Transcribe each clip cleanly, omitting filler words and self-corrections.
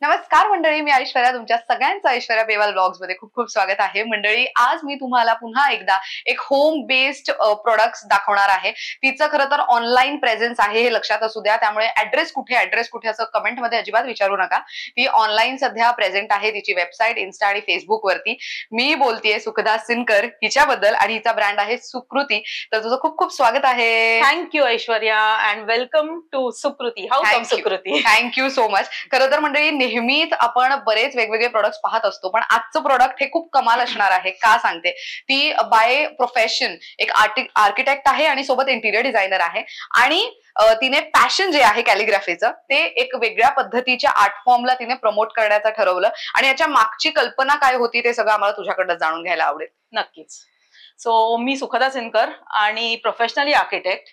नमस्कार मंडळी, मी ऐश्वर्या. तुमच्या सगळ्यांचं ऐश्वर्या पेवाल ब्लॉग्स मध्ये खूप खूप स्वागत आहे. मंडळी, आज मी तुम्हाला पुन्हा एकदा एक होम बेस्ड प्रोडक्ट्स दाखवणार आहे. तिचं खरं तर ऑनलाईन प्रेझेन्स आहे हे लक्षात असू द्या. त्यामुळे ऍड्रेस कुठे असं कमेंटमध्ये अजिबात विचारू नका. ती ऑनलाईन सध्या प्रेझेंट आहे. तिची वेबसाईट, इन्स्टा आणि फेसबुक वरती. मी बोलतेय सुखदा सिनकर हिच्याबद्दल आणि हिचा ब्रँड आहे सुकृती. तर तुझं खूप खूप स्वागत आहे. Thank you Aishwarya and welcome to Sukriti. How come Sukriti? Thank you so much. खरं तर मंडळी, नेहमीच आपण बरेच वेगवेगळे प्रोडक्ट्स पाहत असतो, पण आजचं प्रोडक्ट हे खूप कमाल असणार आहे. का सांगते? ती बाय प्रोफेशन एक आर्किटेक्ट आहे आणि सोबत इंटिरियर डिझायनर आहे. आणि तिने पॅशन जे आहे कॅलिग्राफीचं ते एक वेगळ्या पद्धतीच्या आर्ट फॉर्मला तिने प्रमोट करण्याचं ठरवलं. आणि याच्या मागची कल्पना काय होती ते सगळं आम्हाला तुझ्याकडनं जाणून घ्यायला आवडेल. नक्कीच. सो मी सुखदा सिनकर आणि प्रोफेशनली आर्किटेक्ट,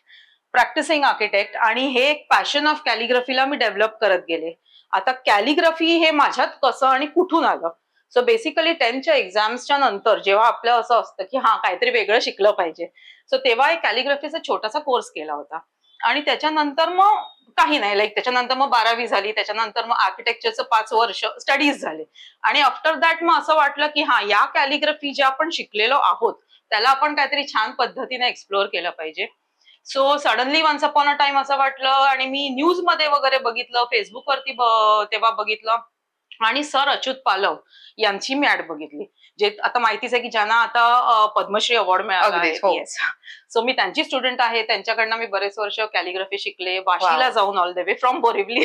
प्रॅक्टिसिंग आर्किटेक्ट, आणि हे एक पॅशन ऑफ कॅलिग्राफीला मी डेव्हलप करत गेले. आता कॅलिग्राफी हे माझ्यात कसं आणि कुठून आलं? सो बेसिकली 10च्या एक्झाम्सच्या नंतर जेव्हा आपलं असं असतं की काहीतरी वेगळं शिकलं पाहिजे, सो तेव्हा एक कॅलिग्राफीचा छोटासा कोर्स केला होता. आणि त्याच्यानंतर मग काही नाही, त्याच्यानंतर मग 12वी झाली, त्याच्यानंतर मग आर्किटेक्चरचं 5 वर्ष स्टडीज झाले. आणि आफ्टर दॅट मग असं वाटलं की या कॅलिग्राफी जे आपण शिकलेलो आहोत त्याला आपण काहीतरी छान पद्धतीने एक्सप्लोअर केलं पाहिजे. So suddenly once upon a time असं वाटलं, आणि मी न्यूज मध्ये वगैरे बघितलं, फेसबुक वरती तेव्हा बघितलं, आणि सर अच्युत पालव यांची मी ऍड बघितली, जे आता माहितीच आहे की ज्यांना आता पद्मश्री अवॉर्ड मिळाला. सो मी त्यांची स्टुडंट आहे. त्यांच्याकडनं मी बरेच वर्ष कॅलिग्राफी शिकले, वाशीला जाऊन all the way from Borivali.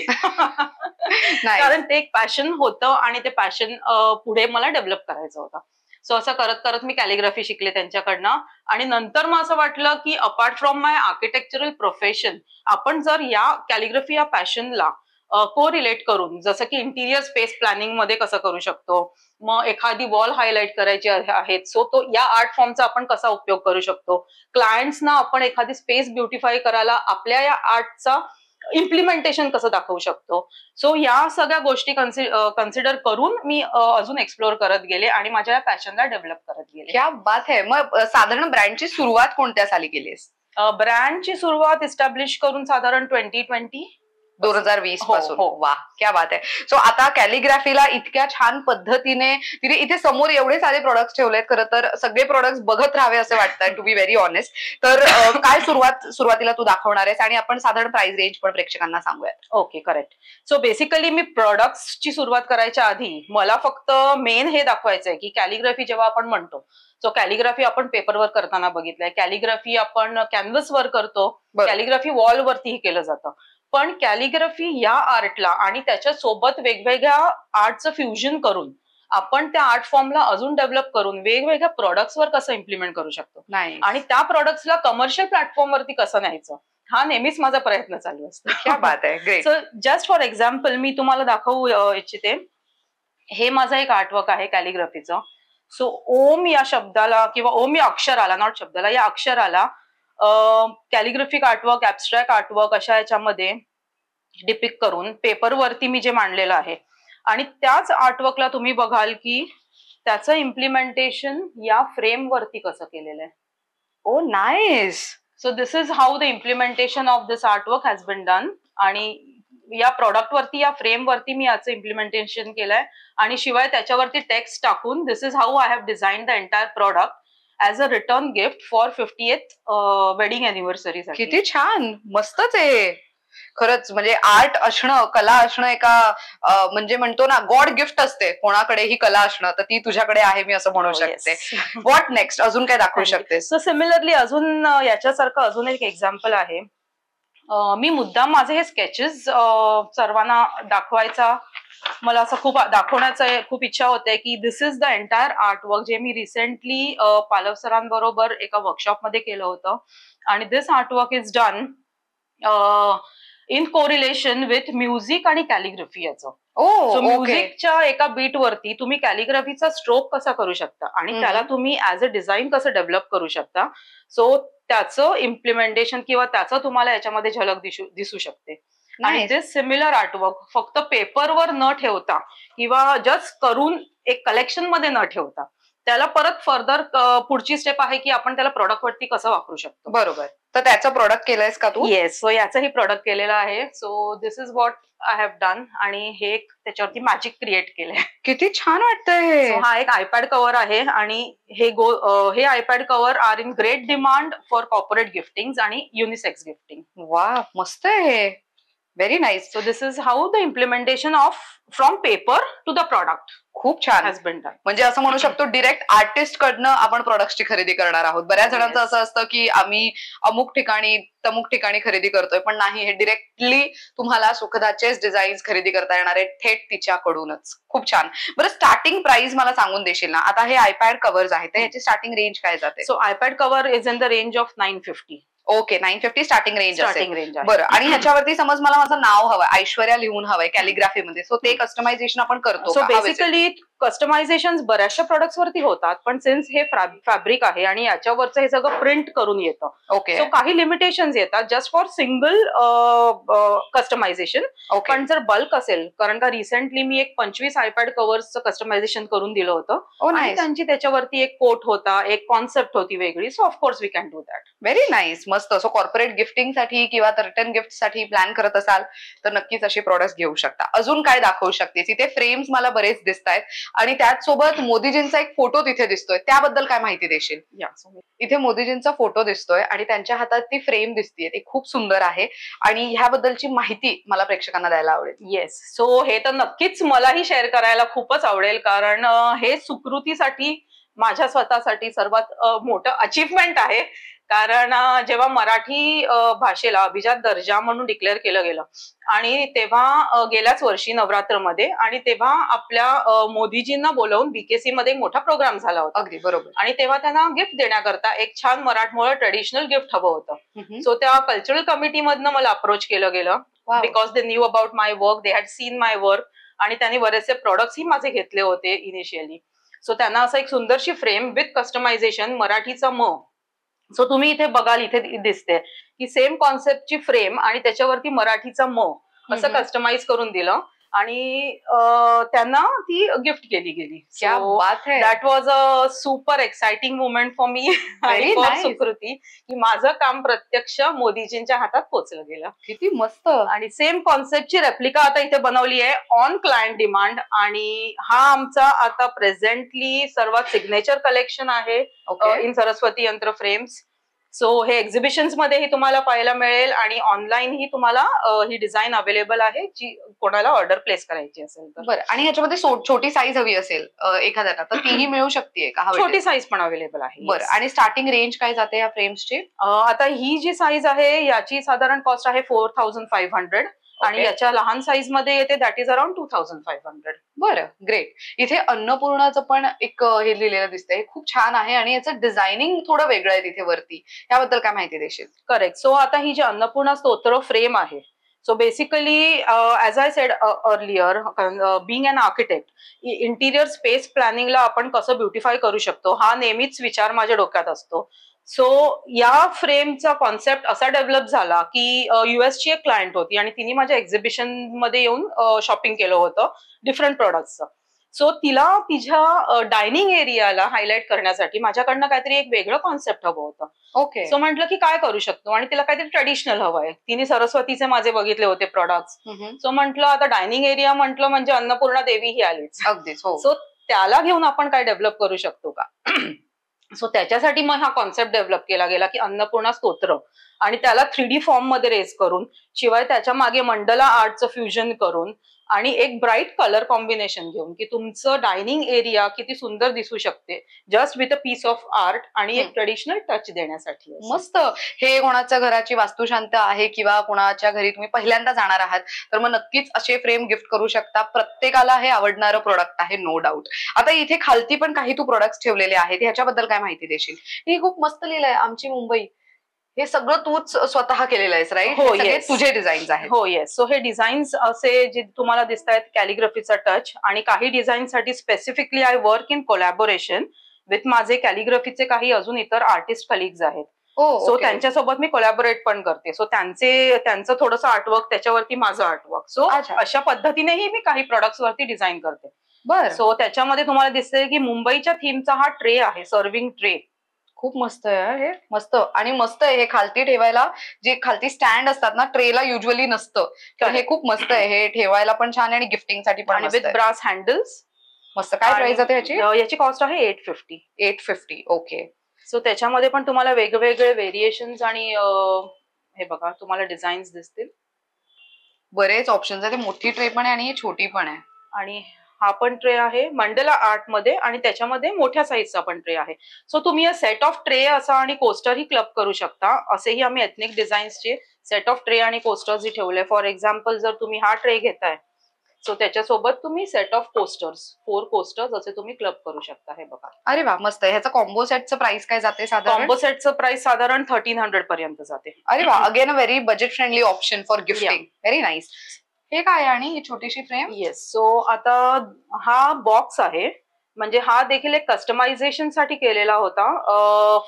कारण ते एक पॅशन होतं आणि ते पॅशन पुढे मला डेव्हलप करायचं होतं. सो असं करत करत मी कॅलिग्राफी शिकले त्यांच्याकडनं. आणि नंतर मग असं वाटलं की apart from my architectural profession, आपण जर या कॅलिग्राफी या पॅशनला को रिलेट करून, जसं की इंटिरियर स्पेस प्लॅनिंग मध्ये कसं करू शकतो, मग एखादी वॉल हायलाइट करायची आहेत, सो तो या आर्ट फॉर्मचा आपण कसा उपयोग करू शकतो, क्लायंट्सना आपण एखादी स्पेस ब्युटिफाय करायला आपल्या या आर्टचा इम्प्लिमेंटेशन कसं दाखवू शकतो. सो या सगळ्या गोष्टी कन्सिडर करून मी अजून एक्सप्लोर करत गेले आणि माझ्या पॅशनला डेव्हलप करत गेले. क्या बात आहे. मग साधारण ब्रँडची सुरुवात कोणत्या साली केलीस? ब्रँडची सुरुवात इस्टॅब्लिश करून साधारण 2020 पासून. वा, क्या बात आहे. सो आता कॅलिग्राफीला इतक्या छान पद्धतीने तिने इथे समोर एवढे सारे प्रोडक्ट्स ठेवलेत. खरं तर सगळे प्रोडक्ट्स बघत राहावे असं वाटतं, टू बी व्हेरी ऑनेस्ट. तर काय सुरुवातीला तू दाखवणार आहेस आणि आपण साधारण प्राइस रेंज पण प्रेक्षकांना सांगूयात. Okay, correct. सो बेसिकली मी प्रोडक्ट्सची सुरुवात करायच्या आधी मला फक्त मेन हे दाखवायचंय की कॅलिग्राफी जेव्हा आपण म्हणतो, सो कॅलिग्राफी आपण पेपरवर करताना बघितलंय, कॅलिग्राफी आपण कॅनव्हसवर करतो, कॅलिग्राफी वॉलवरतीही केलं जातं. पण कॅलिग्राफी या आर्टला आणि त्याच्या सोबत वेगवेगळ्या आर्टचं फ्युजन करून आपण त्या आर्ट फॉर्मला अजून डेव्हलप करून वेगवेगळ्या प्रोडक्ट्सवर कसं इम्प्लिमेंट करू शकतो आणि त्या प्रोडक्ट्सला कमर्शियल प्लॅटफॉर्मवरती कसं न्यायचं, हा नेहमीच माझा प्रयत्न चालू असतो. सो जस्ट फॉर एक्झाम्पल मी तुम्हाला दाखवू इच्छिते, हे माझं एक आर्टवर्क आहे कॅलिग्राफीचं. सो ओम या शब्दाला किंवा ओम या अक्षराला, नॉट शब्दाला, या अक्षराला कॅलिग्राफिक आर्टवर्क, ऍब्स्ट्रॅक्ट आर्टवर्क अशा याच्यामध्ये डिपिक्ट करून पेपरवरती मी जे मांडलेलं आहे, आणि त्याच आर्टवर्कला तुम्ही बघाल की त्याचं इम्प्लिमेंटेशन या फ्रेम वरती कसं केलेलं आहे. Oh nice. So this is how the implementation of this artwork has been done. आणि या प्रॉडक्ट वरती, या फ्रेम वरती मी याचं इम्प्लिमेंटेशन केलंय, आणि शिवाय त्याच्यावरती टेक्स्ट टाकून this is how I have design the entire product as a return gift for 50th wedding anniversary. किती छान, मस्तच आहे खरंच. म्हणजे आर्ट असणं, कला असणं एका म्हणजे म्हणतो ना गॉड गिफ्ट असते कोणाकडे ही कला असणं, तर ती तुझ्याकडे आहे मी असं म्हणू शकते. व्हॉट नेक्स्ट, अजून काय दाखवू शकतेस? सो सिमिलरली अजून याच्यासारखं अजून एक एक्झाम्पल आहे. मी मुद्दाम माझे हे स्केचेस सर्वांना दाखवायचा, मला असं खूप दाखवण्याचं खूप इच्छा होते की दिस इज द एंटायर आर्टवर्क, जे मी रिसेंटली पालव सरांबरोबर एका वर्कशॉपमध्ये केलं होतं. आणि this artwork is done in correlation with music आणि कॅलिग्राफी याचं. सो म्युझिकच्या एका बीट वरती तुम्ही कॅलिग्राफीचा स्ट्रोक कसा करू शकता आणि त्याला तुम्ही ऍज अ डिझाईन कसं डेव्हलप करू शकता. सो त्याचं इम्प्लिमेंटेशन किंवा त्याचं तुम्हाला याच्यामध्ये झलक दिसू शकते. आणि जे सिमिलर आर्टवर्क फक्त पेपरवर न ठेवता किंवा जस्ट करून एक कलेक्शन मध्ये न ठेवता, त्याला परत फर्दर पुढची स्टेप आहे की आपण त्याला प्रोडक्ट वरती कसं वापरू शकतो. बरोबर. तर त्याचं प्रोडक्ट केलंयस का तू? येस. सो याचंही प्रोडक्ट केलेलं आहे. So this is what I have done आणि हे त्याच्यावरती मॅजिक क्रिएट केलंय. किती छान वाटतंय. सो हा एक आयपॅड कव्हर आहे आणि हे iPad cover are in great demand for corporate gifting आणि युनिसेक्स गिफ्टिंग. वा, मस्त आहे. Very nice. So this is how the implementation of from paper to the product खूप छान. Has been done. म्हणजे असं म्हणू शकतो डिरेक्ट आर्टिस्ट कडनं आपण प्रोडक्ट्सची खरेदी करणार आहोत. बऱ्याच जणांचं असं असतं की आम्ही अमुक ठिकाणी तमुक ठिकाणी खरेदी करतोय, पण नाही, हे डिरेक्टली तुम्हाला सुखदाचेच डिझाईन्स खरेदी करता येणार आहेत थेट तिच्याकडूनच. खूप छान. बरं, स्टार्टिंग प्राइस मला सांगून देशील ना? आता हे आयपॅड कव्हर्स आहेत, तर ह्याची स्टार्टिंग रेंज काय जाते? So iPad cover is in the range of 950. Okay, 950 starting range starting range आहे. बरं, आणि ह्याच्यावरती समज मला माझं नाव हवं, ऐश्वर्या लिहून हवंय कॅलिग्राफी मध्ये, सो ते कस्टमायझेशन आपण करतो? सो बेसिकली कस्टमायझेशन बऱ्याचशा प्रोडक्ट्स वरती होतात, पण सिन्स हे फॅब्रिक आहे आणि याच्यावरचं हे सगळं प्रिंट करून येतं. ओके. सो काही लिमिटेशन्स येतात जस्ट फॉर सिंगल कस्टमायझेशन. पण जर बल्क असेल, कारण का रिसेंटली मी एक 25 आयपॅड कव्हर्सचं कस्टमायझेशन करून दिलं होतं आणि त्यांची त्याच्यावरती एक कोट होता, एक कॉन्सेप्ट होती वेगळी. So of course we can do that. Very nice, मस्त. सो कॉर्पोरेट गिफ्टिंग साठी किंवा रिटर्न गिफ्ट साठी प्लॅन करत असाल तर नक्कीच असे प्रोडक्ट्स घेऊ शकता. अजून काय दाखवू शकतेस? इथे फ्रेम्स मला बरेच दिसत आहेत आणि त्याचसोबत मोदीजींचा एक फोटो तिथे दिसतोय, त्याबद्दल काय माहिती देशील? इथे मोदीजींचा फोटो दिसतोय आणि त्यांच्या हातात ती फ्रेम दिसतीये, ती खूप सुंदर आहे आणि ह्याबद्दलची माहिती मला प्रेक्षकांना द्यायला आवडेल. येस. सो हे तर नक्कीच मलाही शेअर करायला खूपच आवडेल, कारण हे सुकृतीसाठी माझ्या स्वतःसाठी सर्वात मोठं अचीवमेंट आहे. कारण जेव्हा मराठी भाषेला अभिजात दर्जा म्हणून डिक्लेअर केलं गेलं आणि तेव्हा गेल्याच वर्षी नवरात्रमध्ये, आणि तेव्हा आपल्या मोदीजींना बोलवून बीकेसी मध्ये एक मोठा प्रोग्राम झाला होता. अगदी बरोबर. आणि तेव्हा त्यांना गिफ्ट देण्याकरता एक छान मराठमोळं ट्रेडिशनल गिफ्ट हवं होतं. सो त्या कल्चरल कमिटी मधनं मला अप्रोच केलं गेलं, because they knew about my work, they had seen my work, आणि त्यांनी बरेचसे प्रोडक्ट्सही माझे घेतले होते इनिशियली. सो त्यांना असं एक सुंदरशी फ्रेम विथ कस्टमायझेशन, मराठीचा म. सो तुम्ही इथे बघाल, इथे दिसते की सेम कॉन्सेप्टची फ्रेम आणि त्याच्यावरती मराठीचा म असं कस्टमाइज करून दिलं आणि त्यांना ती गिफ्ट केली गेली. That was a super exciting movement for me आणि फॉर सुकृती, की माझं काम प्रत्यक्ष मोदीजींच्या हातात पोहोचलं गेलं. किती मस्त. आणि सेम कॉन्सेप्टची रेप्लिका आता इथे बनवली आहे ऑन क्लायंट डिमांड, आणि हा आमचा आता प्रेझेंटली सर्वात सिग्नेचर कलेक्शन आहे इन सरस्वती यंत्र फ्रेम्स. सो हे एक्झिबिशन्स मध्येही तुम्हाला पाहायला मिळेल आणि ऑनलाईनही तुम्हाला ही डिझाईन अवेलेबल आहे, जी कोणाला ऑर्डर प्लेस करायची असेल तर. बरं, आणि ह्याच्यामध्ये छोटी साईज हवी असेल एखाद्याला तर तीही मिळू शकते का? छोटी साईज पण अवेलेबल आहे. बरं, आणि स्टार्टिंग रेंज काय जाते या फ्रेम्सची? आता ही जी साईज आहे याची साधारण कॉस्ट आहे 4500 आणि याच्या लहान साईज मध्ये येते दॅट इज अराउंड 2500. बरं, ग्रेट. इथे अन्नपूर्णाचं पण एक हे लिहिलेलं दिसतंय, खूप छान आहे आणि याचं डिझायनिंग थोडं वेगळं आहे तिथे वरती, याबद्दल काय माहिती देशील? करेक्ट. सो आता ही जी अन्नपूर्णा स्तोत्र फ्रेम आहे, so basically as I said earlier, being an architect, interior space प्लॅनिंगला आपण कसं ब्युटिफाय करू शकतो हा नेहमीच विचार माझ्या डोक्यात असतो. सो या फ्रेमचा कॉन्सेप्ट असा डेव्हलप झाला की ची एक क्लायंट होती आणि तिने माझ्या एक्झिबिशन मध्ये येऊन शॉपिंग केलं होतं डिफरंट प्रोडक्ट्सचं. सो तिला तिच्या डायनिंग एरियाला हायलाइट करण्यासाठी माझ्याकडनं काहीतरी एक वेगळं कॉन्सेप्ट हवं होतं. ओके. सो म्हटलं की काय करू शकतो, आणि तिला काहीतरी ट्रेडिशनल हवंय. तिने सरस्वतीचे माझे बघितले होते प्रोडक्ट्स. सो म्हटलं आता डायनिंग एरिया म्हटलं म्हणजे अन्नपूर्णा देवी ही आलीच. अगदीच. सो त्याला घेऊन आपण काय डेव्हलप करू शकतो का? सो त्याच्यासाठी मग हा कॉन्सेप्ट डेव्हलप केला गेला की अन्नपूर्णा स्तोत्र, आणि त्याला 3D फॉर्म मध्ये रेज करून, शिवाय त्याच्या मागे मंडला आर्टचं फ्युजन करून आणि एक ब्राईट कलर कॉम्बिनेशन घेऊन की तुमचं डायनिंग एरिया किती सुंदर दिसू शकते just with a piece of art आणि एक ट्रेडिशनल टच देण्यासाठी. मस्त. हे कोणाच्या घराची वास्तुशांत आहे किंवा कोणाच्या घरी तुम्ही पहिल्यांदा जाणार आहात तर मग नक्कीच असे फ्रेम गिफ्ट करू शकता. प्रत्येकाला हे आवडणारं प्रोडक्ट आहे, नो डाऊट. आता इथे खालती पण काही तू प्रोडक्ट्स ठेवलेले आहेत, ह्याच्याबद्दल काय माहिती देशील? हे खूप मस्त लिहिलंय, आमची मुंबई. हे सगळं तूच स्वतः केलेलं आहेस, राईट? हो, येस. तुझे डिझाईन्स आहेत? हो, येस. सो हे डिझाईन्स असे जे तुम्हाला दिसत आहेत कॅलिग्राफीचा टच, आणि काही डिझाईनसाठी specifically I work in collaboration with माझे कॅलिग्राफीचे काही अजून इतर आर्टिस्ट कलिग्स आहेत. सो त्यांच्यासोबत मी कोलॅबोरेट पण करते. सो त्यांचं थोडंसं आर्टवर्क, त्याच्यावरती माझं आर्टवर्क. सो अशा पद्धतीनेही मी काही प्रोडक्ट्स वरती डिझाईन करते. बर. सो त्याच्यामध्ये तुम्हाला दिसतंय की मुंबईच्या थीमचा हा ट्रे आहे, सर्विंग ट्रे. खूप मस्त आहे हे, मस्त. आणि मस्त आहे हे खालती ठेवायला, जे खालती स्टँड असतात ना ट्रेला युजली नसतं, तर हे खूप मस्त आहे. हे ठेवायला पण छान आहे आणि गिफ्टिंग साठी पण आणि मस्त विथ आहे. Brass handles. मस्त. काय प्राइस जाते याची? याची कॉस्ट आहे 850. 850. ओके. सो त्याच्यामध्ये पण तुम्हाला वेगवेगळे व्हेरिएशन्स आणि हे बघा तुम्हाला डिझाईन्स दिसतील. बरेच ऑप्शन्स आहेत. मोठी ट्रे पण आहे आणि छोटी पण आहे. आणि हा पण ट्रे आहे मंडला आर्ट मध्ये आणि त्याच्यामध्ये मोठ्या साईजचा पण ट्रे आहे. सो तुम्ही सेट ऑफ ट्रे असा आणि कोस्टर ही क्लब करू शकता. असेही आम्ही एथनिक डिझाईन्सचे सेट ऑफ ट्रे आणि कोस्टर्स ही ठेवले. फॉर एक्झाम्पल जर तुम्ही हा ट्रे घेताय सो त्याच्यासोबत तुम्ही सेट ऑफ कोस्टर्स 4 कोस्टर्स असे तुम्ही क्लब करू शकता. हे बघा. अरे वा, मस्त. ह्याचं कॉम्बो सेटचं प्राइस काय जाते साधारण? कॉम्बो सेटचं प्राइस साधारण 1300 पर्यंत जाते. अरे वा, again a very budget friendly option for gifting. Very nice. हे काय आणि ही छोटीशी फ्रेम? येस. सो आता हा बॉक्स आहे, म्हणजे हा देखील एक कस्टमायझेशन साठी केलेला होता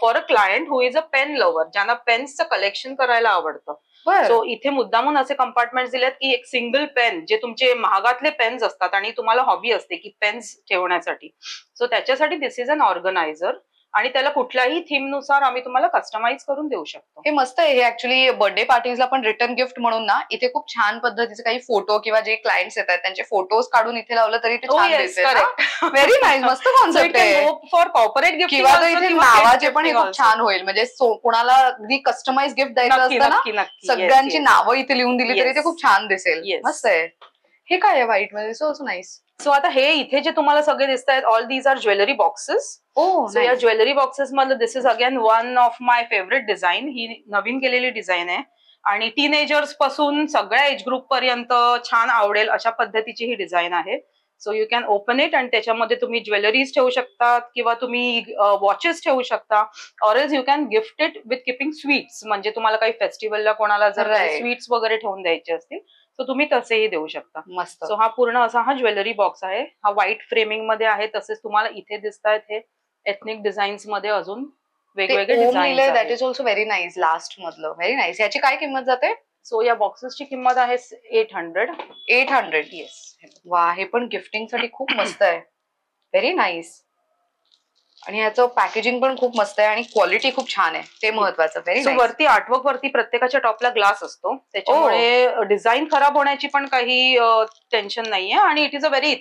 for a client who is a pen lover, ज्यांना पेन्सचं कलेक्शन करायला आवडतं. सो इथे मुद्दामून असे कंपार्टमेंट दिलेत की एक सिंगल पेन, जे तुमचे महागातले पेन्स असतात आणि तुम्हाला हॉबी असते की पेन्स ठेवण्यासाठी, सो त्याच्यासाठी दिस इज अन ऑर्गनायझर आणि त्याला कुठल्याही थीम नुसार आम्ही तुम्हाला कस्टमाइज करून देऊ शकतो. हे मस्त आहे. हे ऍक्च्युली बर्थडे पार्टीजला पण रिटर्न गिफ्ट म्हणून ना इथे खूप छान पद्धतीचे काही फोटो किंवा जे क्लायंट्स येतात त्यांचे फोटोज काढून इथे लावलं तरी ते छान दिसेल. Very nice. मस्त कॉन्सेप्ट आहे. फॉर कॉर्पोरेट गिफ्ट किंवा इथे नावाचे पण हे खूप छान होईल. म्हणजे कोणाला अगदी कस्टमाइज गिफ्ट द्यायचं असतं ना, सगळ्यांची नावं इथे लिहून दिली तरी ते खूप छान दिसेल. मस्त आहे. हे काय आहे व्हाईट मध्ये? So nice. सो आता हे इथे जे तुम्हाला सगळे दिसत आहेत all these are jewellery boxes. So या ज्वेलरी बॉक्सेस मधलं this is again one of my favourite design. ही नवीन केलेली डिझाईन आहे आणि टीनेजर्स पासून सगळ्या एज ग्रुप पर्यंत छान आवडेल अशा पद्धतीची ही डिझाईन आहे. So you can open it आणि त्याच्यामध्ये तुम्ही ज्वेलरीज ठेवू शकता किंवा तुम्ही वॉचेस ठेवू शकता, or else you can gift it with keeping sweets. म्हणजे तुम्हाला काही फेस्टिवलला कोणाला जर स्वीट्स वगैरे ठेवून द्यायचे असतील तर तुम्ही तसेही देऊ शकता. मस्त. सो हा पूर्ण असा हा ज्वेलरी बॉक्स आहे. हा व्हाईट फ्रेमिंग मध्ये आहे. तसेच तुम्हाला इथे दिसत आहेत हे एथनिक डिझाईन्स मध्ये अजून वेगवेगळे design. That is also very nice. Last मधलं व्हेरी नाईस. याची काय किंमत जाते? सो या बॉक्सेसची किंमत आहे 800. 800. येस. वा, हे पण गिफ्टिंग साठी खूप मस्त आहे. Very nice. आणि ह्याचं पॅकेजिंग पण खूप मस्त आहे आणि क्वालिटी खूप छान आहे, ते महत्वाचं. Very nice. वरती आर्टवर्क वरती प्रत्येकाच्या टॉपला ग्लास असतो, त्याच्यामुळे डिझाईन खराब होण्याची पण काही टेन्शन नाहीये आणि it is a very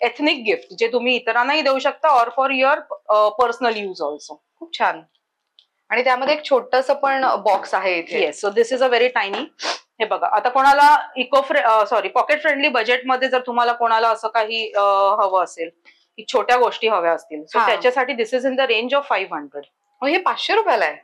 ethnic gift जे तुम्ही इतरांनाही देऊ शकता or for your personal use also. खूप छान. आणि त्यामध्ये एक छोटस पण बॉक्स आहे इथे. Yes. So this is a very tiny. हे बघा, आता कोणाला पॉकेट फ्रेंडली बजेटमध्ये जर तुम्हाला कोणाला असं काही हवं असेल की छोट्या गोष्टी हव्या असतील सो त्याच्यासाठी this is in the range of 500. हे 500 रुपयाला आहे.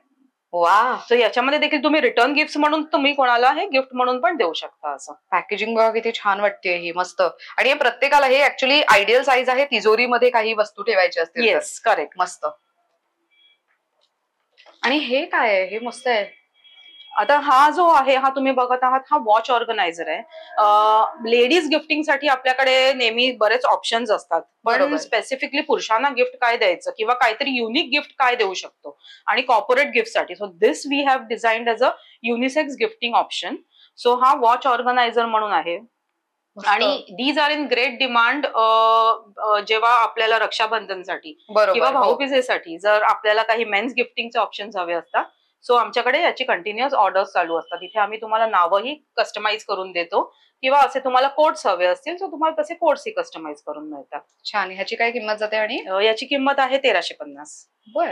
वा. सो याच्यामध्ये देखील तुम्ही रिटर्न गिफ्ट म्हणून तुम्ही कोणाला हे गिफ्ट म्हणून पण देऊ शकता. असं पॅकेजिंग बघा किती छान वाटते ही. मस्त. आणि हे प्रत्येकाला हे ऍक्च्युली आयडियल साईज आहे, तिजोरीमध्ये काही वस्तू ठेवायची असतील. Yes, correct. मस्त. आणि हे काय आहे? हे मस्त आहे. आता हा जो आहे हा तुम्ही बघत आहात हा वॉच ऑर्गनायझर आहे. लेडीज गिफ्टिंग साठी आपल्याकडे नेहमी बरेच ऑप्शन्स असतात, पण स्पेसिफिकली पुरुषांना गिफ्ट काय द्यायचं किंवा काहीतरी युनिक गिफ्ट काय देऊ शकतो आणि कॉर्पोरेट गिफ्ट साठी. So this we have designed as a unisex gifting option. So हा वॉच ऑर्गनायझर म्हणून आहे आणि these are in great demand जेव्हा आपल्याला रक्षाबंधनसाठी किंवा भाऊबीजेसाठी जर आपल्याला काही मेन्स गिफ्टिंगचे ऑप्शन्स हवे असतात सो आमच्याकडे याची कंटिन्युअस ऑर्डर्स चालू असतात. इथे आम्ही तुम्हाला नावही कस्टमाइज करून देतो किंवा असे तुम्हाला कोड्स हवे असतील तर तुम्हाला तसे कोड्सही कस्टमाइज करून मिळतात. छान. ह्याची काय किंमत जाते? आणि याची किंमत आहे 1350. बर.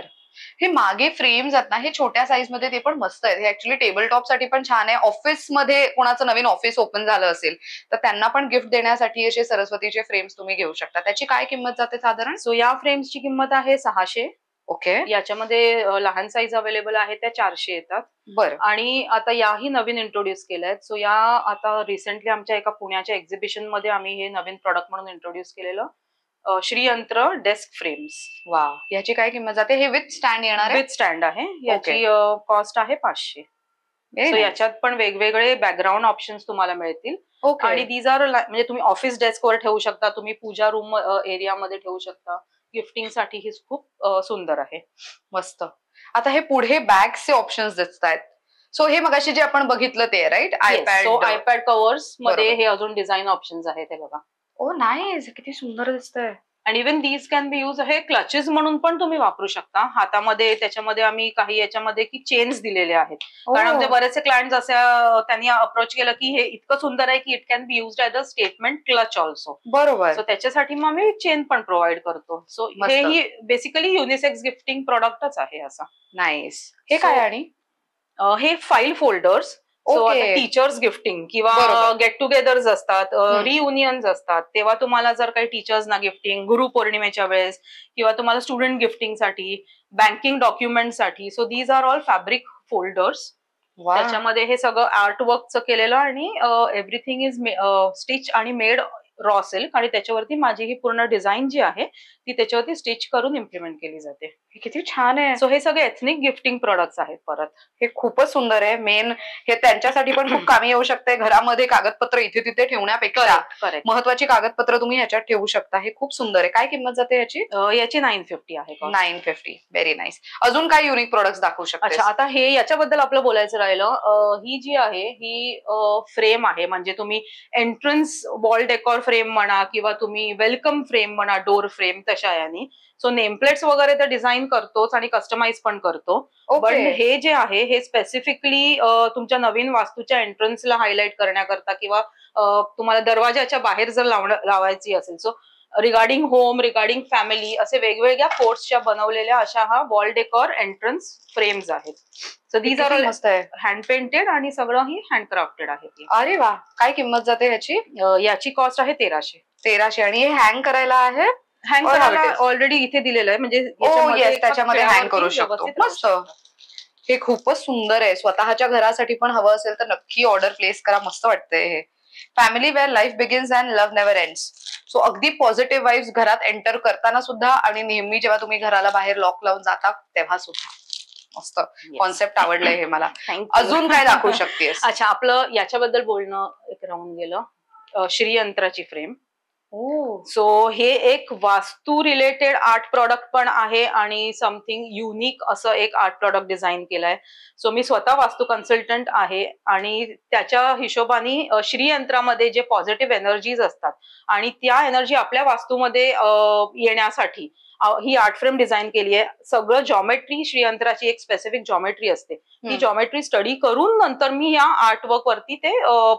हे मागे फ्रेम्स आहेत ना, हे छोट्या साईज मध्ये ते पण मस्त आहेत. हे ऍक्च्युली टेबल टॉप साठी पण छान आहे. ऑफिस मध्ये कोणाचं नवीन ऑफिस ओपन झालं असेल तर त्यांना पण गिफ्ट देण्यासाठी असे सरस्वतीचे फ्रेम्स तुम्ही घेऊ शकता. त्याची काय किंमत जाते साधारण? सो या फ्रेम्सची किंमत आहे 600. ओके. याच्यामध्ये लहान साईज अवेलेबल आहे त्या 400 येतात. बरं. आणि आता याही नवीन इंट्रोड्यूस केल्यात. सो या आता रिसेंटली आमच्या एका पुण्याच्या एक्झिबिशन मध्ये आम्ही हे नवीन प्रोडक्ट म्हणून इंट्रोड्यूस केलेलं श्रीयंत्र डेस्क फ्रेम्स. वा. याची काय किंमत जाते? हे विथ स्टँड येणार आहे? विथ स्टँड आहे. याची कॉस्ट आहे 500. सो याच्यात पण वेगवेगळे बॅकग्राऊंड ऑप्शन्स तुम्हाला मिळतील आणि दीज आर म्हणजे तुम्ही ऑफिस डेस्कवर ठेवू शकता, तुम्ही पूजा रूम एरियामध्ये ठेवू शकता. गिफ्टिंग साठी ही खूप सुंदर आहे. मस्त. आता हे पुढे बॅग्सचे ऑप्शन्स दिसत आहेत. सो हे मगाशी जे आपण बघितलं ते राईट? आयपॅड कव्हर्स मध्ये हे अजून डिझाईन ऑप्शन्स आहेत. हे बघा. ओ नाईस, किती सुंदर दिसतंय. आणि even these can be use, हे क्लचेस म्हणून पण तुम्ही वापरू शकता हातामध्ये. त्याच्यामध्ये आम्ही काही याच्यामध्ये की चेन्स दिलेले आहेत, कारण आमचे बरेचसे क्लायंट असे त्यांनी अप्रोच केलं की हे इतकं सुंदर आहे की it can be used as a statement clutch also. बरोबर. सो त्याच्यासाठी मग आम्ही चेन पण प्रोव्हाइड करतो. सो हेही बेसिकली युनिसेक्स गिफ्टिंग प्रोडक्टच आहे असा. नाईस. हे काय आणि हे फाईल फोल्डर्स. सो आता टीचर्स गिफ्टिंग किंवा गेट टुगेदर्स असतात, रियुनियन्स असतात, तेव्हा तुम्हाला जर काही टीचर्सना गिफ्टिंग, गुरुपौर्णिमेच्या वेळेस किंवा तुम्हाला स्टुडंट गिफ्टिंगसाठी, बँकिंग डॉक्युमेंटसाठी. So these are all fabric folders. त्याच्यामध्ये हे सगळं आर्टवर्कचं केलेलं आणि एव्हरीथिंग इज स्टिच आणि मेड रॉ सिल्क, आणि त्याच्यावरती माझी ही पूर्ण डिझाईन जी आहे ती त्याच्यावरती स्टिच करून इम्प्लिमेंट केली जाते. किती छान आहे. सो हे सगळे एथनिक गिफ्टिंग प्रोडक्ट्स आहेत. परत हे खूपच सुंदर आहे. मेन हे त्यांच्यासाठी पण खूप कामी येऊ शकते. घरामध्ये कागदपत्र इथे तिथे ठेवण्यापेक्षा महत्वाची कागदपत्र तुम्ही ह्याच्यात ठेवू शकता. हे खूप सुंदर आहे. काय किंमत जाते याची? याची 950 आहे. 950. Very nice. अजून काय युनिक प्रोडक्ट्स दाखवू शकता? अच्छा, आता हे याच्याबद्दल आपलं बोलायचं राहिलं. ही जी आहे ही फ्रेम आहे, म्हणजे तुम्ही एंट्रन्स वॉल डेकॉर फ्रेम म्हणा किंवा तुम्ही वेलकम फ्रेम म्हणा, डोर फ्रेम तशा यानी. सो नेमप्लेट्स वगैरे तर डिझाईन करतोच आणि कस्टमाइज पण करतो. पण हे जे आहे हे स्पेसिफिकली तुमच्या नवीन वास्तूच्या एंट्रन्सला हायलाइट करण्याकरता किंवा तुम्हाला दरवाजाच्या बाहेर जर लावायची असेल. So regarding home, regarding family, असे वेगवेगळ्या कोर्सच्या बनवलेल्या अशा हा वॉल डेकॉर एंट्रन्स फ्रेम्स आहेत. So these are hand painted आणि सगळं ही हँडक्राफ्टेड आहे. अरे वा. काय किंमत जाते ह्याची? याची कॉस्ट आहे 1300. 1300. आणि हे हँग करायला आहे? हँग करायला ऑलरेडी इथे दिलेलं आहे, म्हणजे त्याच्यामध्ये हँग करू शकतो. मस्त. हे खूपच सुंदर आहे. स्वतःच्या घरासाठी पण हवं असेल तर नक्की ऑर्डर प्लेस करा. मस्त वाटतंय हे. Family where life begins and love never ends. So अगदी पॉझिटिव्ह वाईब्स घरात एंटर करताना सुद्धा आणि नेहमी जेव्हा तुम्ही घराला बाहेर लॉक लावून जाता तेव्हा सुद्धा. मस्त कॉन्सेप्ट आवडलंय हे मला. अजून काय दाखवू शकतेस? अच्छा, आपलं याच्याबद्दल बोलणं एक राहून गेलं. श्रीयंत्राची फ्रेम. सो हे एक वास्तू रिलेटेड आर्ट प्रॉडक्ट पण आहे आणि समथिंग युनिक असं एक आर्ट प्रॉडक्ट डिझाईन केलंय. सो मी स्वतः वास्तू कन्सल्टंट आहे आणि त्याच्या हिशोबाने श्रीयंत्रामध्ये जे पॉझिटिव्ह एनर्जीज असतात आणि त्या एनर्जी आपल्या वास्तूमध्ये येण्यासाठी ही आर्ट फ्रेम डिझाईन केली आहे. सगळं जॉमेट्री, श्रीयंत्राची एक स्पेसिफिक जॉमेट्री असते, ती जॉमेट्री स्टडी करून नंतर मी या आर्टवर्क वरती ते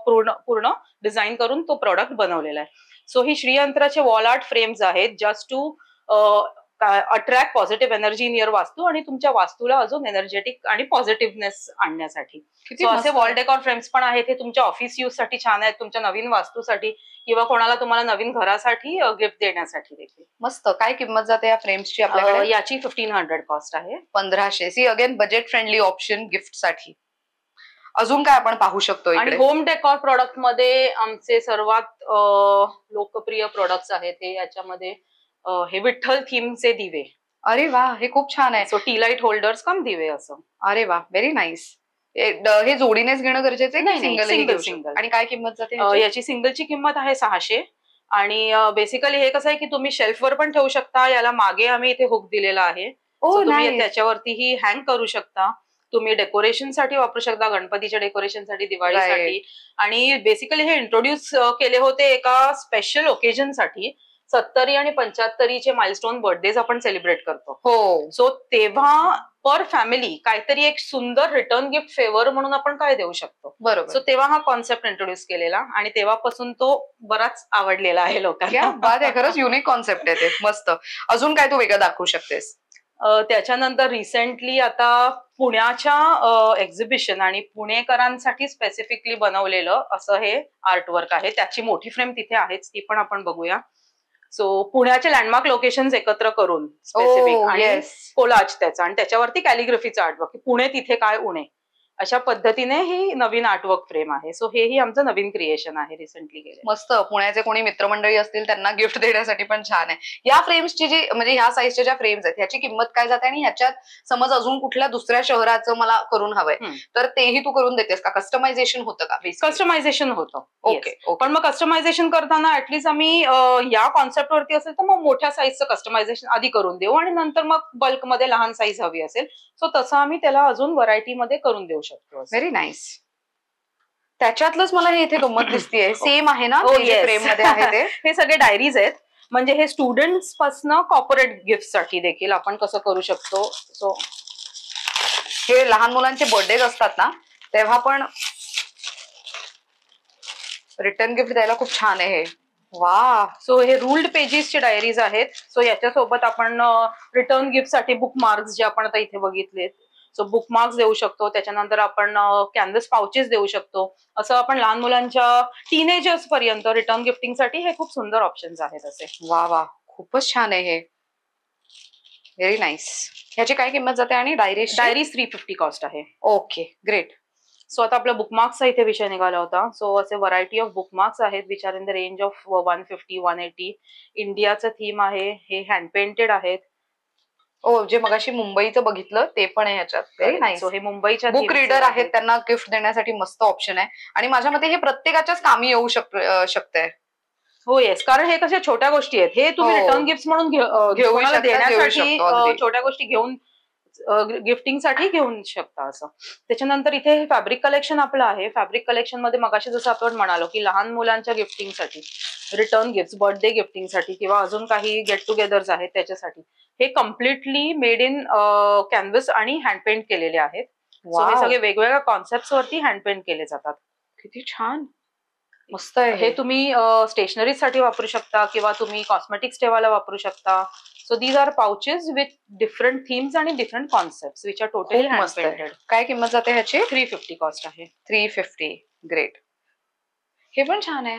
पूर्ण डिझाईन करून तो प्रॉडक्ट बनवलेला आहे. सो ही श्रीयंत्राचे वॉल आर्ट फ्रेम्स आहेत, just to attract positive energy in your vastu आणि तुमच्या वास्तूला अजून एनर्जेटिक आणि पॉझिटिव्हनेस आणण्यासाठी. सो असे वॉल डेकॉर फ्रेम्स पण आहेत. हे तुमच्या ऑफिस यूज साठी छान आहेत, तुमच्या नवीन वास्तूसाठी किंवा कोणाला तुम्हाला नवीन घरासाठी गिफ्ट देण्यासाठी देखील. मस्त. काय किंमत जाते या फ्रेम्सची आपल्याकडे? याची 1500 कॉस्ट आहे. 1500. See again budget friendly option gift साठी. अजून काय आपण पाहू शकतो? आणि होम डेकॉर प्रोडक्ट मध्ये आमचे सर्वात लोकप्रिय प्रोडक्ट्स आहेत हे. याच्यामध्ये हे विठ्ठल थीमचे दिवे. अरे वा, हे खूप छान आहे. सो टी लाईट होल्डर्स कम दिवे असं. अरे वा, व्हेरी नाईस. हे जोडीनेच घेणं गरजेचं आहे? सिंगल. आणि काय किंमत जाते याची? सिंगलची किंमत आहे 600. आणि बेसिकली हे कसं आहे की तुम्ही शेल्फवर पण ठेवू शकता. याला मागे आम्ही इथे हुक दिलेला आहे, तुम्ही त्याच्यावरतीही हँग करू शकता. तुम्ही डेकोरेशनसाठी वापरू शकता, गणपतीच्या डेकोरेशनसाठी, दिवाळीसाठी. आणि बेसिकली हे इंट्रोड्यूस केले होते एका स्पेशल ओकेजनसाठी. 70 आणि 75चे माइलस्टोन बर्थडेज आपण सेलिब्रेट करतो. सो तेव्हा पर फॅमिली काहीतरी एक सुंदर रिटर्न गिफ्ट फेवर म्हणून आपण काय देऊ शकतो. बरोबर. सो तेव्हा हा कॉन्सेप्ट इंट्रोड्यूस केलेला आणि तेव्हापासून तो बराच आवडलेला आहे लोकांना. बात आहे, खरंच युनिक कॉन्सेप्ट आहे ते. मस्त. अजून काय तू वेगळं दाखवू शकतेस? त्याच्यानंतर रिसेंटली आता पुण्याच्या एक्झिबिशन आणि पुणेकरांसाठी स्पेसिफिकली बनवलेलं असं हे आर्टवर्क आहे. त्याची मोठी फ्रेम तिथे आहेच, ती पण आपण बघूया. सो पुण्याचे लँडमार्क लोकेशन एकत्र करून स्पेसिफिक आणि कोलाज त्याचा, आणि त्याच्यावरती कॅलिग्राफीचं आर्टवर्क, पुणे तिथे काय उणे, अशा पद्धतीने ही नवीन आर्टवर्क फ्रेम आहे. सो हेही आमचं नवीन क्रिएशन आहे, रिसेंटली केलं. मस्त. पुण्याचे कोणी मित्रमंडळी असतील त्यांना गिफ्ट देण्यासाठी पण छान आहे. या फ्रेम्सची जी म्हणजे ह्या साईजच्या ज्या फ्रेम्स आहेत ह्याची किंमत काय जाते? आणि ह्याच्यात समज अजून कुठल्या दुसऱ्या शहराचं मला करून हवंय तर तेही तू करून देतेस का? कस्टमायझेशन होतं का? कस्टमायझेशन होतं. ओके. पण मग कस्टमायझेशन करताना ऍटलीस्ट आम्ही या कॉन्सेप्ट वरती असेल तर मग मोठ्या साईजचं कस्टमायझेशन आधी करून देऊ आणि नंतर मग बल्कमध्ये लहान साईज हवी असेल सो तसं आम्ही त्याला अजून व्हरायटीमध्ये करून देऊ शकतो. Very nice. त्याच्यातलंच मला हे इथे गंमत दिसतीये. सेम आहे ना फ्रेम मध्ये आहे ते? हे सगळे डायरीज आहेत. म्हणजे हे स्टुडंट्स पासून कॉर्पोरेट गिफ्ट साठी देखील आपण कसं करू शकतो. सो हे लहान मुलांचे बर्थडे असतात ना, तेव्हा पण रिटर्न गिफ्ट द्यायला खूप छान आहे हे. वा. सो हे रूल्ड पेजेसचे डायरीज आहेत. सो याच्यासोबत आपण रिटर्न गिफ्ट साठी बुकमार्क्स जे आपण आता इथे बघितलेत, सो बुकमार्क्स देऊ शकतो. त्याच्यानंतर आपण कॅनव्हस पाउचेस देऊ शकतो. असं आपण लहान मुलांच्या टीनेजर्स पर्यंत रिटर्न गिफ्टिंग साठी हे खूप सुंदर ऑप्शन्स आहेत असे. वा वा, खूपच छान आहे हे. Very nice. ह्याची काय किंमत जाते आणि डायरीज 350 कॉस्ट आहे. Okay, great. सो आता आपल्या बुकमार्क्सचा इथे विषय निघाला होता. सो असे व्हरायटी ऑफ बुकमार्क्स आहेत which are in the range of 150-180. इंडियाचं थीम आहे. हे हँड पेंटेड आहेत. जे मगाशी मुंबईचं बघितलं ते पण आहे ह्याच्यात. Very nice. सो हे मुंबईच्या बुक रीडर आहेत, त्यांना गिफ्ट देण्यासाठी मस्त ऑप्शन आहे. आणि माझ्या मते हे प्रत्येकाच्याच कामी येऊ शकतंय. हो येस, कारण हे कशा छोट्या गोष्टी आहेत. हे तुम्ही रिटर्न गिफ्ट म्हणून घेऊ देण्यासाठी छोट्या गोष्टी घेऊन गिफ्टिंग साठी घेऊन शकता असं. त्याच्यानंतर इथे फॅब्रिक कलेक्शन आपलं आहे. फॅब्रिक कलेक्शन मध्ये मगाशी जसं आपण म्हणालो की लहान मुलांच्या गिफ्टिंगसाठी, रिटर्न गिफ्ट, बर्थडे गिफ्टिंगसाठी किंवा अजून काही गेट टुगेदर्स आहेत त्याच्यासाठी हे कम्प्लिटली मेड इन कॅनव्हस आणि हँड पेंट केलेले आहेत. सो हे सगळे वेगवेगळ्या कॉन्सेप्ट वरती हँड पेंट केले जातात. किती छान, मस्त आहे. हे तुम्ही स्टेशनरी साठी वापरू शकता किंवा तुम्ही कॉस्मेटिक्स ठेवायला वापरू शकता. So these are pouches with different themes आणि different concept which are totally hand painted. काय किंमत जाते ह्याची? 350 कॉस्ट आहे. 350. ग्रेट. हे पण छान आहे.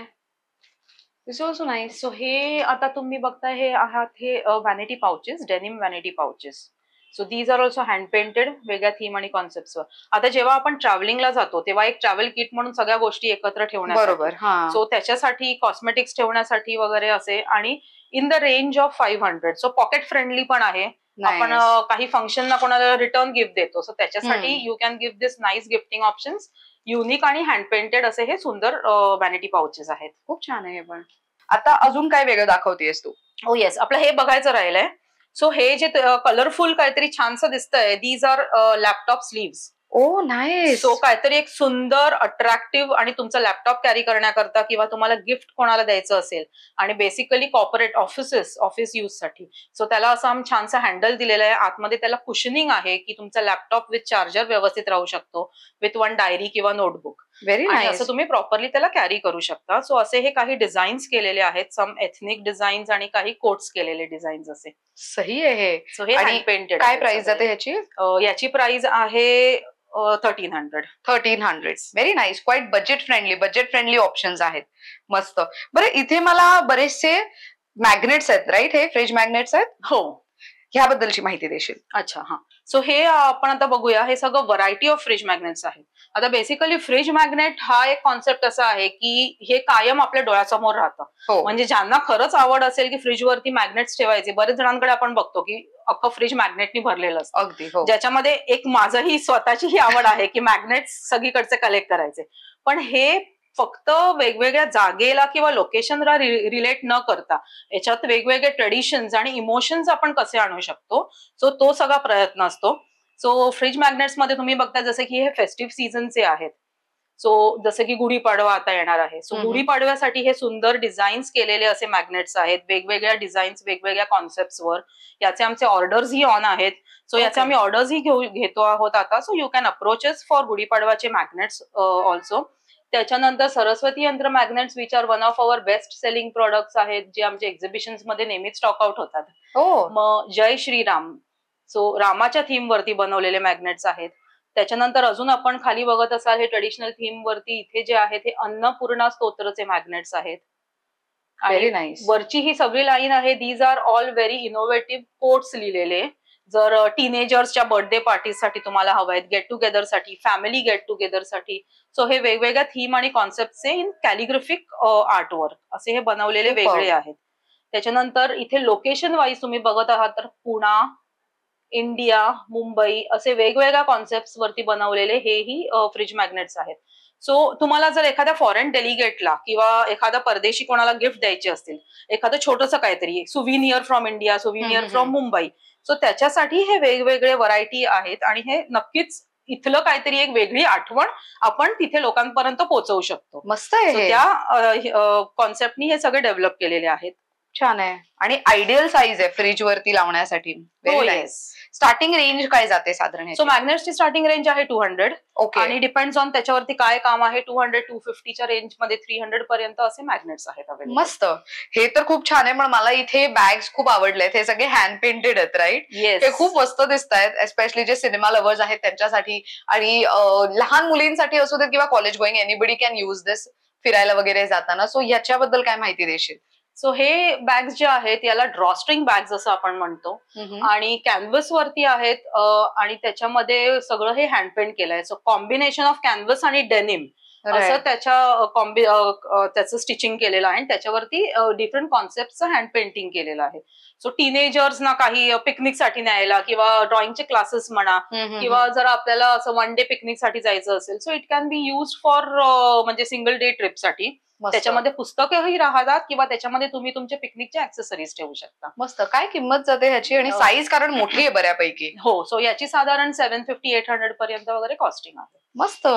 दिस ऑल्सो नाईस. सो हे आता तुम्ही बघताय हे आहात हे vanity pouches, denim vanity pouches. So these are also hand painted, वेगळ्या थीम आणि कॉन्सेप्टवर. आता जेव्हा आपण ट्रॅव्हलिंगला जातो तेव्हा एक ट्रॅव्हल किट म्हणून सगळ्या गोष्टी एकत्र ठेवण्यासाठी, बरोबर, सो त्याच्यासाठी कॉस्मेटिक्स ठेवण्यासाठी वगैरे असे, आणि in the range of 500. So pocket friendly पण आहे. आपण काही फंक्शनला कोणाला रिटर्न गिफ्ट देतो, सो त्याच्यासाठी you can give this nice gifting options. Unique आणि हँड पेंटेड असे हे सुंदर व्हॅनिटी पाउचेस आहेत. खूप छान आहे. पण आता अजून काय वेगळं दाखवतेस तू? हो येस, आपलं हे बघायचं राहिलंय. सो हे जे कलरफुल काहीतरी छानसं दिसतंय, these are laptop sleeves. Oh nice. So काहीतरी एक सुंदर अट्रॅक्टिव्ह आणि तुमचा लॅपटॉप कॅरी करण्याकरता किंवा तुम्हाला गिफ्ट कोणाला द्यायचं असेल आणि बेसिकली कॉर्पोरेट ऑफिस यूज साठी, सो त्याला असं आम्ही छानसं हँडल दिलेलं आहे. आतमध्ये त्याला कुशनिंग आहे की तुमचा लॅपटॉप विथ चार्जर व्यवस्थित राहू शकतो, विथ वन डायरी किंवा नोटबुक. Very nice. असं तुम्ही प्रॉपरली त्याला कॅरी करू शकता. सो असे हे काही डिझाईन्स केलेले आहेत, सम एथनिक डिझाईन्स आणि काही कोट्स केलेले डिझाईन्स असे. सही आहे. सो हे हँड पेंटेड. काय प्राइस जाते ह्याची? याची प्राइस आहे 1300. Very nice. Quite budget friendly options आहेत. मस्त. बरं, इथे मला बरेचसे मॅग्नेट्स आहेत, राईट? हे फ्रिज मॅग्नेट्स आहेत. हो, ह्याबद्दलची माहिती देशील? अच्छा, हा. सो हे आपण आता बघूया. हे सगळं व्हरायटी ऑफ फ्रिज मॅग्नेट्स आहेत. आता बेसिकली फ्रिज मॅग्नेट हा एक कॉन्सेप्ट असा आहे की हे कायम आपल्या डोळ्यासमोर राहतं. म्हणजे ज्यांना खरंच आवड असेल की फ्रीजवरती मॅग्नेट्स ठेवायचे, बरेच जणांकडे आपण बघतो की अख्खं फ्रीज मॅग्नेटनी भरलेलं असतं. अगदी. ज्याच्यामध्ये एक माझंही स्वतःचीही आवड आहे की मॅग्नेट्स सगळीकडचे कलेक्ट करायचे. पण हे फक्त वेगवेगळ्या जागेला किंवा लोकेशनला रिलेट न करता याच्यात वेगवेगळे ट्रेडिशन्स आणि इमोशन्स आपण कसे आणू शकतो, सो तो सगळा प्रयत्न असतो. सो फ्रिज मॅग्नेट्स मध्ये तुम्ही बघता जसं की हे फेस्टिव्ह सीझनचे आहेत. सो जसं की गुढीपाडवा आता येणार आहे, सो गुढीपाडव्यासाठी हे सुंदर डिझाईन्स केलेले असे मॅग्नेट्स आहेत, वेगवेगळ्या डिझाईन्स, वेगवेगळ्या कॉन्सेप्ट्सवर. याचे आमचे ऑर्डर्सही ऑन आहेत. सो याचे आम्ही ऑर्डर्सही घेतो आहोत आता. So you can approaches for गुढीपाडवाचे मॅग्नेट्स ऑल्सो. त्याच्यानंतर Saraswati yantra magnets which are one of our best selling products आहेत, जे आमच्या एक्झिबिशन्स मध्ये नेहमीच स्टॉक आउट होतात. मग जय श्रीराम, सो रामाच्या थीम वरती बनवलेले मॅग्नेट्स आहेत. त्याच्यानंतर अजून आपण खाली बघत असाल हे ट्रेडिशनल थीम वरती इथे जे आहेत हे अन्नपूर्णा स्तोत्रचे मॅग्नेट्स आहेत. Very nice. वरची ही सगळी लाईन आहे, these are all very innovative quotes लिहिलेले. जर टीनेजर्सच्या बर्थडे पार्टीसाठी तुम्हाला हवं आहेत, गेट टुगेदर साठी, फॅमिली गेट टुगेदर साठी, सो हे वेगवेगळ्या थीम आणि कॉन्सेप्टचे इन कॅलिग्राफिक आर्टवर असे हे बनवलेले वेगळे आहेत. त्याच्यानंतर इथे लोकेशन वाईज तुम्ही बघत आहात तर पुणा, इंडिया, मुंबई असे वेगवेगळ्या कॉन्सेप्ट वरती बनवलेले हेही फ्रिज मॅग्नेट्स आहेत. सो तुम्हाला जर एखाद्या फॉरेन डेलिगेटला किंवा एखादा परदेशी कोणाला गिफ्ट द्यायचे असतील, एखादं छोटंसं काहीतरी souvenir from India, souvenir from Mumbai, so त्याच्यासाठी हे वेगवेगळे व्हरायटी आहेत आणि हे नक्कीच इथलं काहीतरी एक वेगळी आठवण आपण तिथे लोकांपर्यंत पोहोचवू शकतो. मस्त आहे हे. त्या कॉन्सेप्टनी हे सगळे डेव्हलप केलेले आहेत. छान आहे आणि आयडियल साईज आहे फ्रीज वरती लावण्यासाठी. स्टार्टिंग रेंज काय जाते साधारण? सो मॅग्नेट्सची स्टार्टिंग रेंज आहे 200. ओके. आणि डिपेंड्स ऑन त्याच्यावरती काय काम आहे. 200-250च्या रेंज मध्ये 300 पर्यंत असे मॅग्नेट्स आहेत अवेलेबल. मस्त, हे तर खूप छान आहे. पण मला इथे बॅग्स खूप आवडलेत. हे सगळे हँड पेंटेड आहेत राईट? हे खूप मस्त दिसत आहेत, एस्पेशली जे सिनेमा लव्हर्स आहेत त्यांच्यासाठी आणि लहान मुलींसाठी असू देत किंवा college going, anybody can use this फिरायला वगैरे जाताना. सो ह्याच्याबद्दल काय माहिती देशील? सो हे बॅग्स जे आहेत याला ड्रॉस्ट्रिंग बॅग्स असं आपण म्हणतो आणि कॅनव्हस वरती आहेत आणि त्याच्यामध्ये सगळं हे हँड पेंट केलंय. सो कॉम्बिनेशन ऑफ कॅनव्हस आणि डेनिम असं त्याचं स्टिचिंग केलेलं आहे आणि त्याच्यावरती डिफरंट कॉन्सेप्टचं हँड पेंटिंग केलेलं आहे. सो टीनेजर्सना काही पिकनिकसाठी न्यायला किंवा ड्रॉइंगचे क्लासेस म्हणा किंवा जर आपल्याला असं वन डे पिकनिकसाठी जायचं असेल so it can be use for म्हणजे सिंगल डे ट्रिपसाठी. त्याच्यामध्ये पुस्तकही राहतात किंवा त्याच्यामध्ये तुम्ही तुमचे पिकनिकचे ऍक्सेसरीज ठेवू शकता. मस्त. काय किंमत जाते ह्याची आणि साईज कारण मोठी आहे बऱ्यापैकी? हो, सो याची साधारण 750-800 पर्यंत वगैरे कॉस्टिंग आहे. मस्त,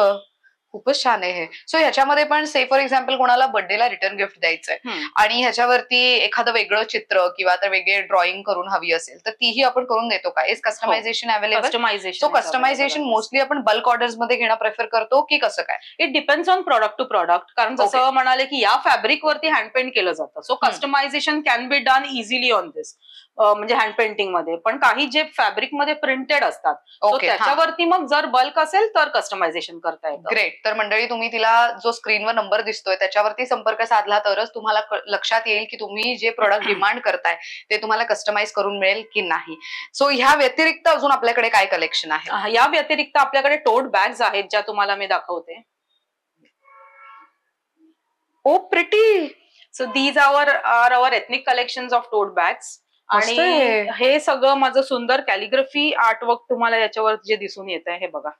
खूपच छान आहे हे. सो ह्याच्यामध्ये पण से फॉर एक्झाम्पल कोणाला बर्थडेला रिटर्न गिफ्ट द्यायचंय आणि ह्याच्यावरती एखादं वेगळं चित्र किंवा तर वेगळे ड्रॉइंग करून हवी असेल तर तीही आपण करून देतो का? Is customisation available? So customisation mostly आपण बल्क ऑर्डर्स मध्ये घेणं प्रेफर करतो की कसं काय? It depends on product to product. कारण जसं म्हणाले की या फॅब्रिक वरती हँड पेंट केलं जातं. So customization can be done easily on this म्हणजे हँड पेंटिंग मध्ये. पण काही जे फॅब्रिक मध्ये प्रिंटेड असतात त्याच्यावरती मग जर बल्क असेल तर कस्टमायझेशन करता येतं. ग्रेट. तर मंडळी तुम्ही तिला जो स्क्रीनवर नंबर दिसतोय त्याच्यावरती संपर्क साधला तरच तुम्हाला लक्षात येईल की तुम्ही जे प्रोडक्ट डिमांड करताय ते तुम्हाला कस्टमाइज करून मिळेल की नाही. सो ह्या व्यतिरिक्त अजून आपल्याकडे काय कलेक्शन आहे? या व्यतिरिक्त आपल्याकडे टोट बॅग्स आहेत ज्या तुम्हाला मी दाखवते. Oh pretty. So these are our ethnic collections of tote bags आणि हे सगळं माझं सुंदर कॅलिग्राफी आर्टवर्क तुम्हाला याच्यावर जे दिसून येत आहे हे बघा.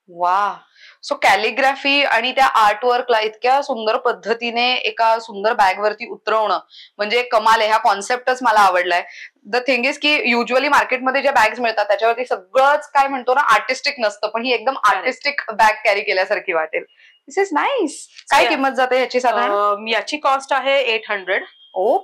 वा. सो कॅलिग्राफी आणि त्या आर्टवर्कला इतक्या सुंदर पद्धतीने एका सुंदर बॅग वरती उतरवणं म्हणजे कमाल आहे. हा कॉन्सेप्टच मला आवडलाय. द थिंग इज की युजली मार्केटमध्ये ज्या बॅग्स मिळतात त्याच्यावरती सगळंच काय म्हणतो ना आर्टिस्टिक नसतं, पण ही एकदम आर्टिस्टिक बॅग कॅरी केल्यासारखी वाटेल. दिस इज नाईस. काय किंमत जाते याची साधारण? याची कॉस्ट आहे 800.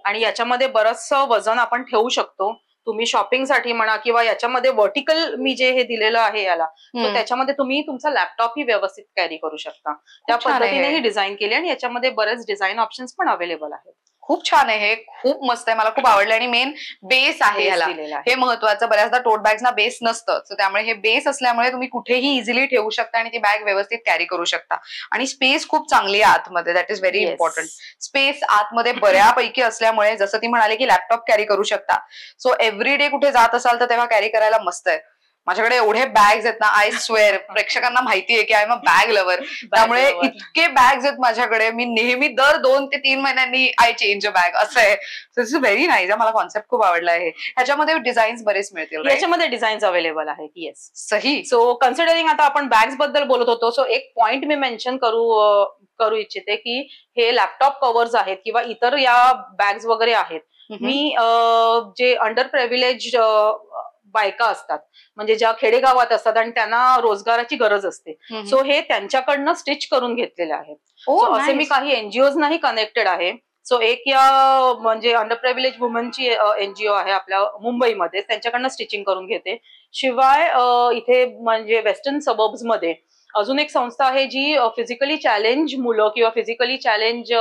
आणि याच्यामध्ये बरंचसं वजन आपण ठेवू शकतो. तुम्ही शॉपिंगसाठी म्हणा किंवा याच्यामध्ये व्हर्टिकल मी जे हे दिलेलं आहे याला तर त्याच्यामध्ये तुम्ही तुमचा लॅपटॉपही व्यवस्थित कॅरी करू शकता. त्या पद्धतीने ही डिझाईन केली आणि याच्यामध्ये बरेच डिझाईन ऑप्शन्स पण अवेलेबल आहेत. खूप छान आहे हे, खूप मस्त आहे. मला खूप आवडलं आणि मेन बेस आहे ह्याला, हे महत्वाचं. बऱ्याचदा टोट बॅग्सना बेस नसतं, त्यामुळे हे बेस असल्यामुळे तुम्ही कुठेही इझिली ठेवू शकता आणि ती बॅग व्यवस्थित कॅरी करू शकता. आणि स्पेस खूप चांगली आहे आतमध्ये, that is very important. Space आतमध्ये बऱ्यापैकी असल्यामुळे जसं ती म्हणाले की लॅपटॉप कॅरी करू शकता. सो एव्हरी डे कुठे जात असाल तर तेव्हा कॅरी करायला मस्त आहे. माझ्याकडे एवढे बॅग्स आहेत ना, आय स्वेअर प्रेक्षकांना माहिती आहे की I am a bag lover, त्यामुळे इतके बॅग्स आहेत माझ्याकडे. मी नेहमी दर 2 ते 3 महिन्यांनी आय चेंज अ बॅग असं आहे. So this is very nice. मला कॉन्सेप्ट खूप आवडला आहे. ह्याच्यामध्ये डिझाईन्स बरेच मिळतील. याच्यामध्ये डिझाईन्स अवेलेबल आहेत. येस, सही. सो कन्सिडरिंग आता आपण बॅग्स बद्दल बोलत होतो, सो एक पॉइंट मी मेन्शन करू इच्छिते की हे लॅपटॉप कव्हर्स आहेत किंवा इतर या बॅग्स वगैरे आहेत. मी जे अंडर प्रिव्हिलेज बायका असतात म्हणजे ज्या खेडेगावात असतात आणि त्यांना रोजगाराची गरज असते, सो हे त्यांच्याकडनं स्टिच करून घेतलेले आहेत. असे मी काही एनजीओजनाही कनेक्टेड आहे. सो एक या म्हणजे अंडर प्रिव्हिलेज वुमनची एनजीओ आहे आपल्या मुंबईमध्ये, त्यांच्याकडनं स्टिचिंग करून घेते. शिवाय इथे म्हणजे वेस्टर्न सबर्ब्स मध्ये अजून एक संस्था आहे जी फिजिकली चॅलेंज मुलं किंवा फिजिकली चॅलेंज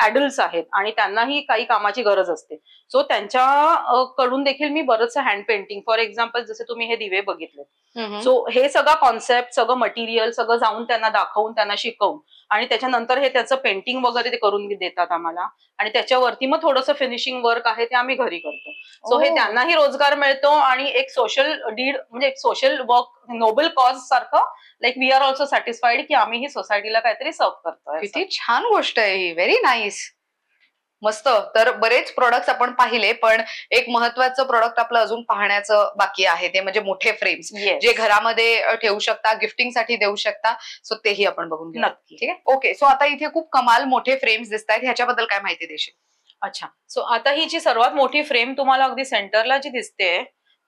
ऍडल्ट्स आहेत आणि त्यांनाही काही कामाची गरज असते. सो त्यांच्याकडून देखील मी बरंचसं हँड पेंटिंग, फॉर एक्झाम्पल जसे तुम्ही हे दिवे बघितले, सो हे सगळं कॉन्सेप्ट, सगळं मटेरियल सगळं जाऊन त्यांना दाखवून त्यांना शिकवून आणि त्याच्यानंतर हे त्याचं पेंटिंग वगैरे ते करून देतात आम्हाला आणि त्याच्यावरती मग थोडंसं फिनिशिंग वर्क आहे ते आम्ही घरी करतो. सो हे त्यांनाही रोजगार मिळतो आणि एक सोशल डीड म्हणजे एक सोशल वर्क, नोबल कॉज सारखं, like we are also satisfied की आम्ही ही सोसायटीला काहीतरी सर्व करतोय. किती छान गोष्ट आहे ही, व्हेरी नाईस. मस्त. तर बरेच प्रोडक्ट्स आपण पाहिले, पण एक महत्वाचं प्रोडक्ट आपलं अजून पाहण्याचं बाकी आहे, ते म्हणजे मोठे फ्रेम्स जे घरामध्ये ठेवू शकता, गिफ्टिंग साठी देऊ शकता. सो तेही आपण बघून घेऊ. नक्की. ठीक आहे. ओके. सो आता इथे खूप कमाल मोठे फ्रेम्स दिसत आहेत, ह्याच्याबद्दल काय माहिती देशील? अच्छा. सो आता ही जी सर्वात मोठी फ्रेम तुम्हाला अगदी सेंटरला जी दिसते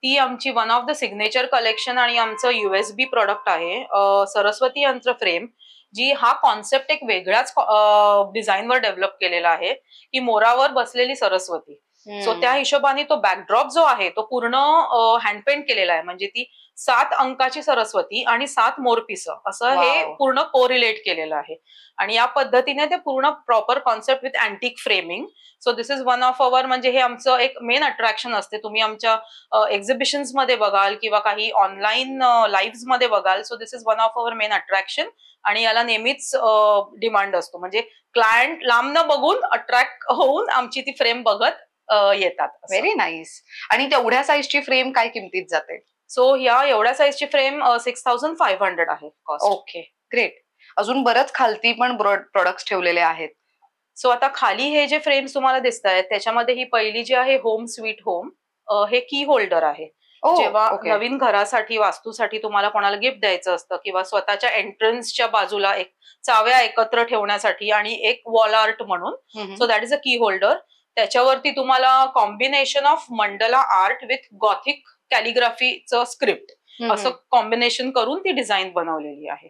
ती आमची one of the signature collection आणि आमचं USB प्रोडक्ट आहे, सरस्वती यंत्र फ्रेम, जी हा कॉन्सेप्ट एक वेगळ्याच डिझाईनवर डेव्हलप केलेला आहे, की मोरावर बसलेली सरस्वती. सो त्या हिशोबाने तो बॅकड्रॉप जो आहे तो पूर्ण हँडपेंट केलेला आहे, म्हणजे ती 7 अंकाची सरस्वती आणि 7 मोरपिस असं हे पूर्ण कोरिलेट केलेलं आहे. आणि या पद्धतीने ते पूर्ण proper concept with antique framing. So this is one of our, म्हणजे हे आमचं एक मेन अट्रॅक्शन असते. तुम्ही आमच्या एक्झिबिशन्स मध्ये बघाल किंवा काही ऑनलाईन लाईव्ह मध्ये बघाल. So this is one of our main attraction आणि याला नेहमीच डिमांड असतो. म्हणजे क्लायंट लांबनं बघून अट्रॅक्ट होऊन आमची ती फ्रेम बघत येतात. Very nice. आणि तेवढ्या साईजची फ्रेम काय किमतीत जाते? सो या एवढ्या साईजची फ्रेम 6500 आहे कॉस्ट. Okay, great. अजून बरंच खालती पण प्रोडक्ट्स ठेवलेले आहेत. सो आता खाली हे जे फ्रेम्स तुम्हाला दिसत आहेत त्याच्यामध्ये ही पहिली जी आहे होम स्वीट होम, हे की होल्डर आहे. जेव्हा नवीन घरासाठी वास्तूसाठी तुम्हाला कोणाला गिफ्ट द्यायचं असतं किंवा स्वतःच्या एंट्रन्सच्या बाजूला एक चाव्या एकत्र ठेवण्यासाठी आणि एक वॉल आर्ट म्हणून, so that is a key holder. त्याच्यावरती तुम्हाला combination of mandala art with gothic कॅलिग्राफीचं स्क्रिप्ट असं कॉम्बिनेशन करून ती डिझाईन बनवलेली आहे.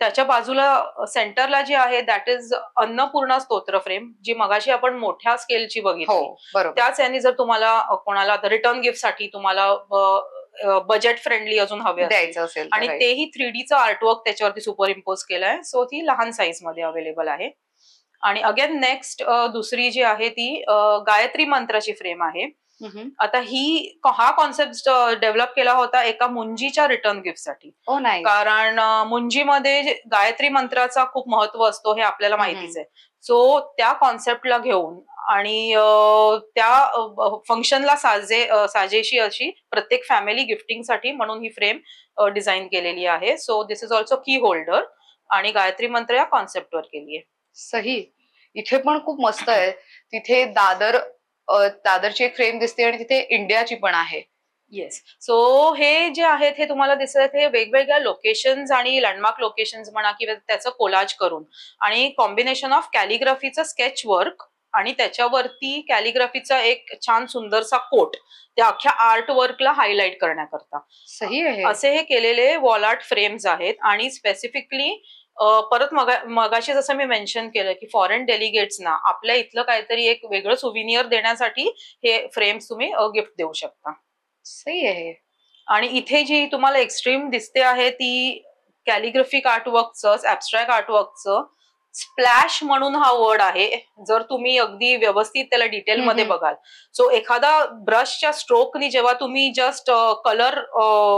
त्याच्या बाजूला सेंटरला जी आहे दॅट इज अन्नपूर्णा स्तोत्र फ्रेम, जी मगाशी आपण मोठ्या स्केलची बघितली. त्याच यांनी जर तुम्हाला कोणाला रिटर्न गिफ्ट साठी तुम्हाला बजेट फ्रेंडली अजून हवे द्यायचं असेल आणि तेही 3Dचं आर्टवर्क त्याच्यावरती सुपर इम्पोज केलंय. सो ती लहान साईज मध्ये अवेलेबल आहे. आणि अगेन नेक्स्ट दुसरी जी आहे ती गायत्री मंत्राची फ्रेम आहे. आता हा कॉन्सेप्ट डेव्हलप केला होता एका मुंजीच्या रिटर्न गिफ्टसाठी. कारण मुंजीमध्ये गायत्री मंत्राचा खूप महत्व असतो हे आपल्याला माहितीच आहे. सो त्या कॉन्सेप्टला घेऊन आणि त्या फंक्शनला साजेशी अशी प्रत्येक फॅमिली गिफ्टिंगसाठी म्हणून ही फ्रेम डिझाईन केलेली आहे. सो दिस इज ऑल्सो की होल्डर आणि गायत्री मंत्र या कॉन्सेप्टवर केली आहे. सही. इथे पण खूप मस्त आहे. तिथे दादरची एक फ्रेम दिसते आणि तिथे इंडियाची पण आहे. येस. सो हे जे आहेत हे तुम्हाला दिसत आहेत हे वेगवेगळ्या लोकेशन्स आणि लँडमार्क लोकेशन्स म्हणा किंवा त्याचं कोलाज करून आणि कॉम्बिनेशन ऑफ कॅलिग्राफीचं स्केच वर्क आणि त्याच्यावरती कॅलिग्राफीचा एक छान सुंदरसा कोट त्या अख्ख्या आर्ट वर्कला हायलाइट करण्याकरता सही आहे असे हे केलेले वॉल आर्ट फ्रेम्स आहेत. आणि स्पेसिफिकली परत मगाशी जसं मी मेन्शन केलं की फॉरेन डेलिगेट्सना आपल्या इथलं काहीतरी एक वेगळं सुव्हिनियर देण्यासाठी हे फ्रेम्स तुम्ही गिफ्ट देऊ शकता. सही आहे. आणि इथे जी तुम्हाला एक्स्ट्रीम दिसते आहे ती कॅलिग्राफिक आर्टवर्कचं, ऍब्स्ट्रॅक्ट आर्टवर्कचं स्प्लॅश म्हणून हा वर्ड आहे. जर तुम्ही अगदी व्यवस्थित त्याला डिटेलमध्ये बघाल. सो एखादा ब्रशच्या स्ट्रोकनी जेव्हा तुम्ही जस्ट कलर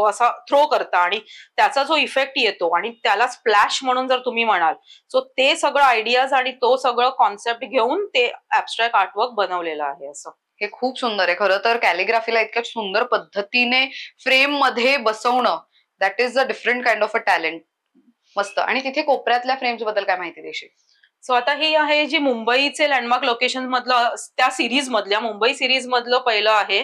असा थ्रो करता आणि त्याचा जो इफेक्ट येतो आणि त्याला स्प्लॅश म्हणून जर तुम्ही म्हणाल, सो ते सगळं आयडियाज आणि तो सगळं कॉन्सेप्ट घेऊन ते ऍब्स्ट्रॅक्ट आर्टवर्क बनवलेलं आहे. असं हे खूप सुंदर आहे. खरं तर कॅलिग्राफीला इतक्या सुंदर पद्धतीने फ्रेम मध्ये बसवणं that is a different kind of a talent. मस्त. आणि तिथे कोपऱ्यातल्या फ्रेम्स बद्दल काय माहिती देशील? सो आता ही आहे जी मुंबईचे लँडमार्क लोकेशन मधलं त्या सिरीज मधल्या मुंबई सिरीज मधलं पहिलं आहे.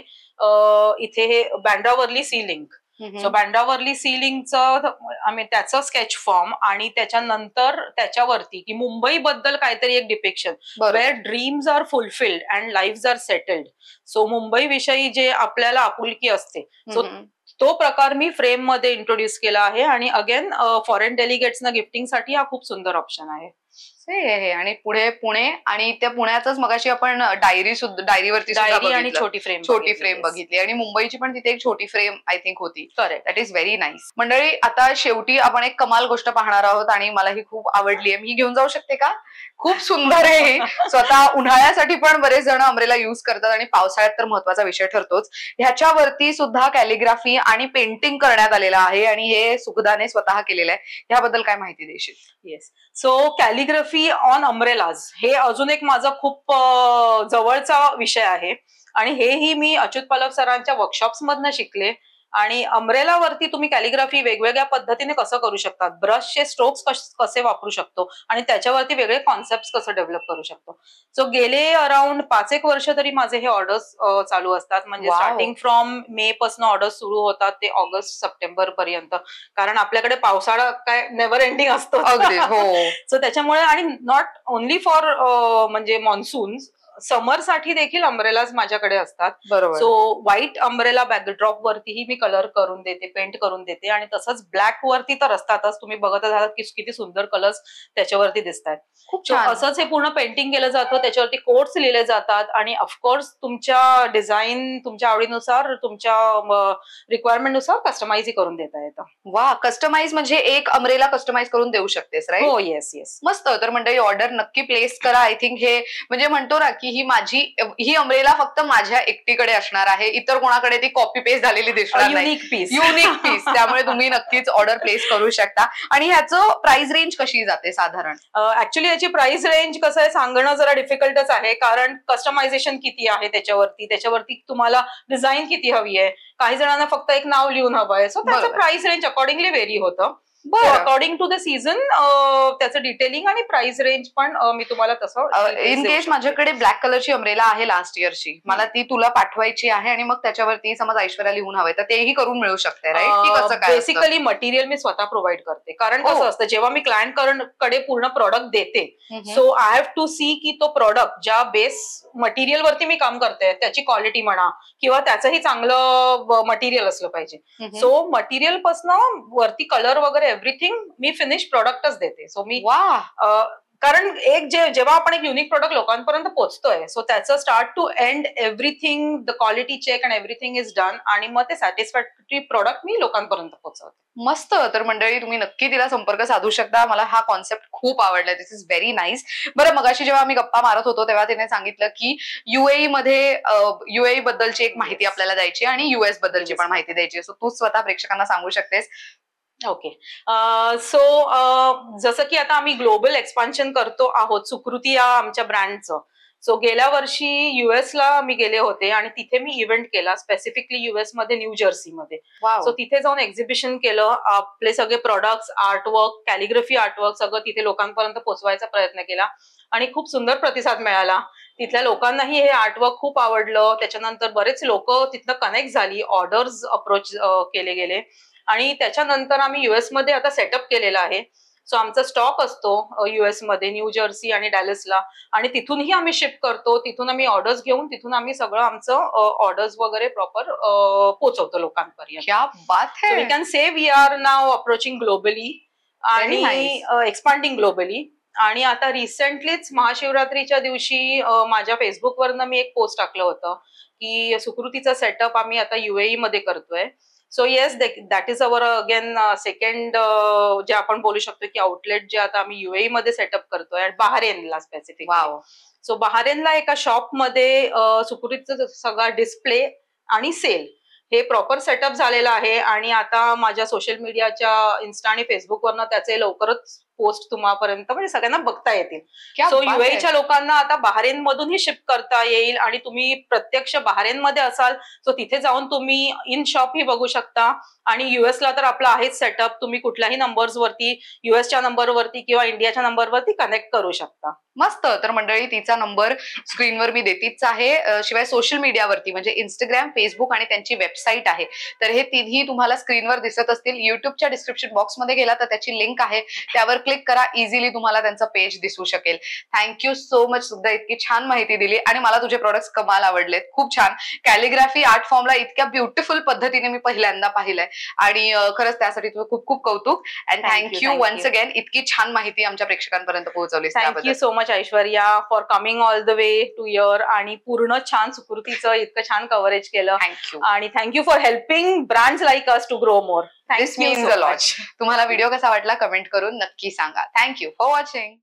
इथे हे Bandra Worli sea link. So Bandra Worli sea लिंकचं आम्ही त्याचं स्केच फॉर्म आणि त्याच्यानंतर त्याच्यावरती की मुंबई बद्दल काहीतरी एक depiction where dreams are fulfilled and live are settled. So Mumbai विषयी जे आपल्याला आपुलकी असते सो तो प्रकार मी फ्रेम मध्ये इंट्रोड्यूस केला आहे. आणि अगेन फॉरेन डेलिगेट्सना गिफ्टिंगसाठी हा खूप सुंदर ऑप्शन आहे. आणि पुढे पुणे आणि त्या पुण्यातच मगाशी आपण डायरीवरती आणि छोटी फ्रेम बघितली आणि मुंबईची पण तिथे एक छोटी फ्रेम आय थिंक होती. That is very nice. मंडळी आता शेवटी आपण एक कमाल गोष्ट पाहणार आहोत आणि मला ही खूप आवडली आहे. मी घेऊन जाऊ शकते का? खूप सुंदर आहे. स्वतः उन्हाळ्यासाठी पण बरेच जण अम्ब्रेला युज करतात आणि पावसाळ्यात तर महत्वाचा विषय ठरतोच. ह्याच्यावरती सुद्धा कॅलिग्राफी आणि पेंटिंग करण्यात आलेलं आहे आणि हे सुखदाने स्वतः केलेलं आहे. ह्याबद्दल काय माहिती देशील? Yes. So calligraphy on umbrellas हे अजून एक माझा खूप जवळचा विषय आहे आणि हेही मी अच्युत पल्लव सरांच्या वर्कशॉप्स मधनं शिकले. आणि अम्ब्रेलावरती तुम्ही कॅलिग्राफी वेगवेगळ्या पद्धतीने कसं करू शकतात, ब्रशचे स्ट्रोक्स कसे वापरू शकतो आणि त्याच्यावरती वेगळे कॉन्सेप्ट कसं डेव्हलप करू शकतो. सो गेले अराउंड 5-1 वर्ष तरी माझे हे ऑर्डर्स चालू असतात. म्हणजे स्टार्टिंग फ्रॉम मे पासून ऑर्डर्स सुरू होतात ते ऑगस्ट सप्टेंबर पर्यंत. कारण आपल्याकडे पावसाळा काय नेव्हर एंडिंग असतो. हो. सो त्याच्यामुळे आणि नॉट ओनली फॉर म्हणजे मॉन्सून समर साठी देखील अम्ब्रेलाज माझ्याकडे असतात. बरोबर. सो व्हाईट अम्ब्रेला बॅकड्रॉप वरतीही मी कलर करून देते, पेंट करून देते आणि तसंच ब्लॅक वरती तर असतातच. तुम्ही बघत आहात की किती सुंदर कलर्स त्याच्यावरती दिसतात. खूप सो छान. असंच हे पूर्ण पेंटिंग केलं जातं, त्याच्यावरती कोट्स लिहिले जातात आणि ऑफकोर्स तुमच्या डिझाईन तुमच्या आवडीनुसार तुमच्या रिक्वायरमेंटनुसार कस्टमाइज करून देता येतं. वा, कस्टमाइज म्हणजे एक अम्ब्रेला कस्टमाइज करून देऊ शकतेस, राईट? हो, येस येस. मस्त. तर मंडळी ऑर्डर नक्की प्लेस करा. आय थिंक हे म्हणजे म्हणतो ना की ही अम्ब्रेला फक्त माझ्या एकटीकडे असणार आहे, इतर कोणाकडे ती कॉपी पेस्ट झालेली दिसणार नाही. Unique piece. Unique piece. त्यामुळे तुम्ही नक्कीच ऑर्डर प्लेस करू शकता. आणि ह्याचं प्राइस रेंज कशी जाते साधारण? ऍक्च्युली याची प्राइस रेंज कसं आहे सांगणं जरा डिफिकल्टच आहे, कारण कस्टमायझेशन किती आहे त्याच्यावरती तुम्हाला डिझाईन किती हवी आहे. काही जणांना फक्त एक नाव लिहून हवं आहे. सो त्याचं प्राइस रेंज अकॉर्डिंगली व्हेरी होतं. अकॉर्डिंग टू द सीझन त्याचं डिटेलिंग आणि प्राइस रेंज पण मी तुम्हाला तसं इन केस माझ्याकडे ब्लॅक कलरची अम्ब्रेला आहे लास्ट इयरची, मला ती तुला पाठवायची आहे आणि मग त्याच्यावरती समज ऐश्वर्या लिहून हवंय तर तेही करून मिळू शकते, राईट? बेसिकली मटेरियल मी स्वतः प्रोव्हाइड करते, कारण कसं असतं जेव्हा मी क्लायंट कडे पूर्ण प्रोडक्ट देते, so I have to see की तो प्रोडक्ट ज्या बेस मटेरियल वरती मी काम करते त्याची क्वालिटी म्हणा किंवा त्याचंही चांगलं मटेरियल असलं पाहिजे. सो मटेरियल पासून वरती कलर वगैरे एव्हरीथिंग मी फिनिश प्रोडक्टच देते. सो मी कारण जेव्हा आपण एक युनिक प्रोडक्ट लोकांपर्यंत पोहोचतोय, सो त्याचं start to end everything the quality check and everything is done आणि मग ते सॅटिस्फॅक्टरी प्रोडक्ट मी लोकांपर्यंत पोहोचवते. मस्त. तर मंडळी तुम्ही नक्की तिला संपर्क साधू शकता. मला हा कॉन्सेप्ट खूप आवडला. दिस इज व्हेरी नाईस. बरं, मगाशी जेव्हा आम्ही गप्पा मारत होतो तेव्हा तिने सांगितलं की युएई बद्दलची एक माहिती आपल्याला द्यायची आणि युएस बद्दलची पण माहिती द्यायची. सो तू स्वतः प्रेक्षकांना सांगू शकतेस? ओके. सो जसं की आता आम्ही ग्लोबल एक्सपान्शन करतो आहोत सुकृती या आमच्या ब्रँडचं. सो गेल्या वर्षी युएसला मी गेले होते आणि तिथे मी इव्हेंट केला, स्पेसिफिकली युएस मध्ये न्यू जर्सीमध्ये. सो तिथे जाऊन एक्झिबिशन केलं, आपले सगळे प्रोडक्ट्स, आर्टवर्क, कॅलिग्राफी आर्टवर्क सगळं तिथे लोकांपर्यंत पोहोचवायचा प्रयत्न केला आणि खूप सुंदर प्रतिसाद मिळाला. तिथल्या लोकांनाही हे आर्टवर्क खूप आवडलं. त्याच्यानंतर बरेच लोक तिथनं कनेक्ट झाली, ऑर्डर्स अप्रोच केले गेले आणि त्याच्यानंतर आम्ही युएस मध्ये आता सेटअप केलेला आहे. सो आमचा स्टॉक असतो युएस मध्ये न्यू जर्सी आणि डॅलसला आणि तिथूनही आम्ही शिप करतो. तिथून आम्ही ऑर्डर्स घेऊन तिथून आम्ही सगळं आमचं ऑर्डर्स वगैरे प्रॉपर पोहोचवतो लोकांपर्यंत. क्या बात है. We can say we are now approaching globally आणि एक्सपांडिंग ग्लोबली. आणि आता रिसेंटलीच महाशिवरात्रीच्या दिवशी माझ्या फेसबुकवरनं मी एक पोस्ट टाकलं होतं की सुकृतीचा सेटअप आम्ही आता युएई मध्ये करतोय. So yes, that is our again second जे आपण बोलू शकतो की आउटलेट जे आता आम्ही युएई मध्ये सेटअप करतोय आणि बहारेनला स्पेसिफिक. सो बहारेनला एका शॉपमध्ये सुकृतीचा सगळा डिस्प्ले आणि सेल हे प्रॉपर सेटअप झालेलं आहे आणि आता माझ्या सोशल मीडियाच्या इन्स्टा आणि फेसबुकवरनं त्याचे लवकरच पोस्ट तुम्हापर्यंत म्हणजे सगळ्यांना बघता येतील. सो युएईच्या लोकांना आता बहारेन मधूनही शिप करता येईल आणि तुम्ही प्रत्यक्ष बहारेन मध्ये असाल सो तिथे जाऊन तुम्ही इन शॉप ही बघू शकता. आणि युएसला तर आपला आहेच सेटअप, तुम्ही कुठल्याही नंबर्सवरती युएसच्या नंबरवरती किंवा इंडियाच्या नंबरवरती कनेक्ट करू शकता. मस्त. तर मंडळी तिचा नंबर स्क्रीनवर मी देतीच आहे. शिवाय सोशल मीडियावरती म्हणजे इंस्टाग्राम, फेसबुक आणि त्यांची वेबसाईट आहे, तर हे तिन्ही तुम्हाला स्क्रीनवर दिसत असतील. युट्यूबच्या डिस्क्रिप्शन बॉक्समध्ये गेला तर त्याची लिंक आहे, त्यावर क्लिक करा, इझिली तुम्हाला त्यांचं पेज दिसू शकेल. थँक्यू सो मच सुद्धा, इतकी छान माहिती दिली आणि मला तुझे प्रोडक्ट्स कमाल आवडलेत. खूप छान. कॅलिग्राफी आर्ट फॉर्मला इतक्या ब्युटिफुल पद्धतीने मी पहिल्यांदा पाहिलंय आणि खरंच त्यासाठी तुझं खूप खूप कौतुक. अँड थँक्यू वन्स अगेन, इतकी छान माहिती आमच्या प्रेक्षकांपर्यंत पोहोचवलीस. Thank you so much Aishwarya for coming all the way to your आणि पूर्ण छान सुकृतीचं इतकं छान कव्हरेज केलं. थँक्यू. आणि thank you for helping brands like us to grow more. This means a lot. तुम्हाला व्हिडिओ कसा वाटला कमेंट करून नक्की सांगा. Thank you for watching.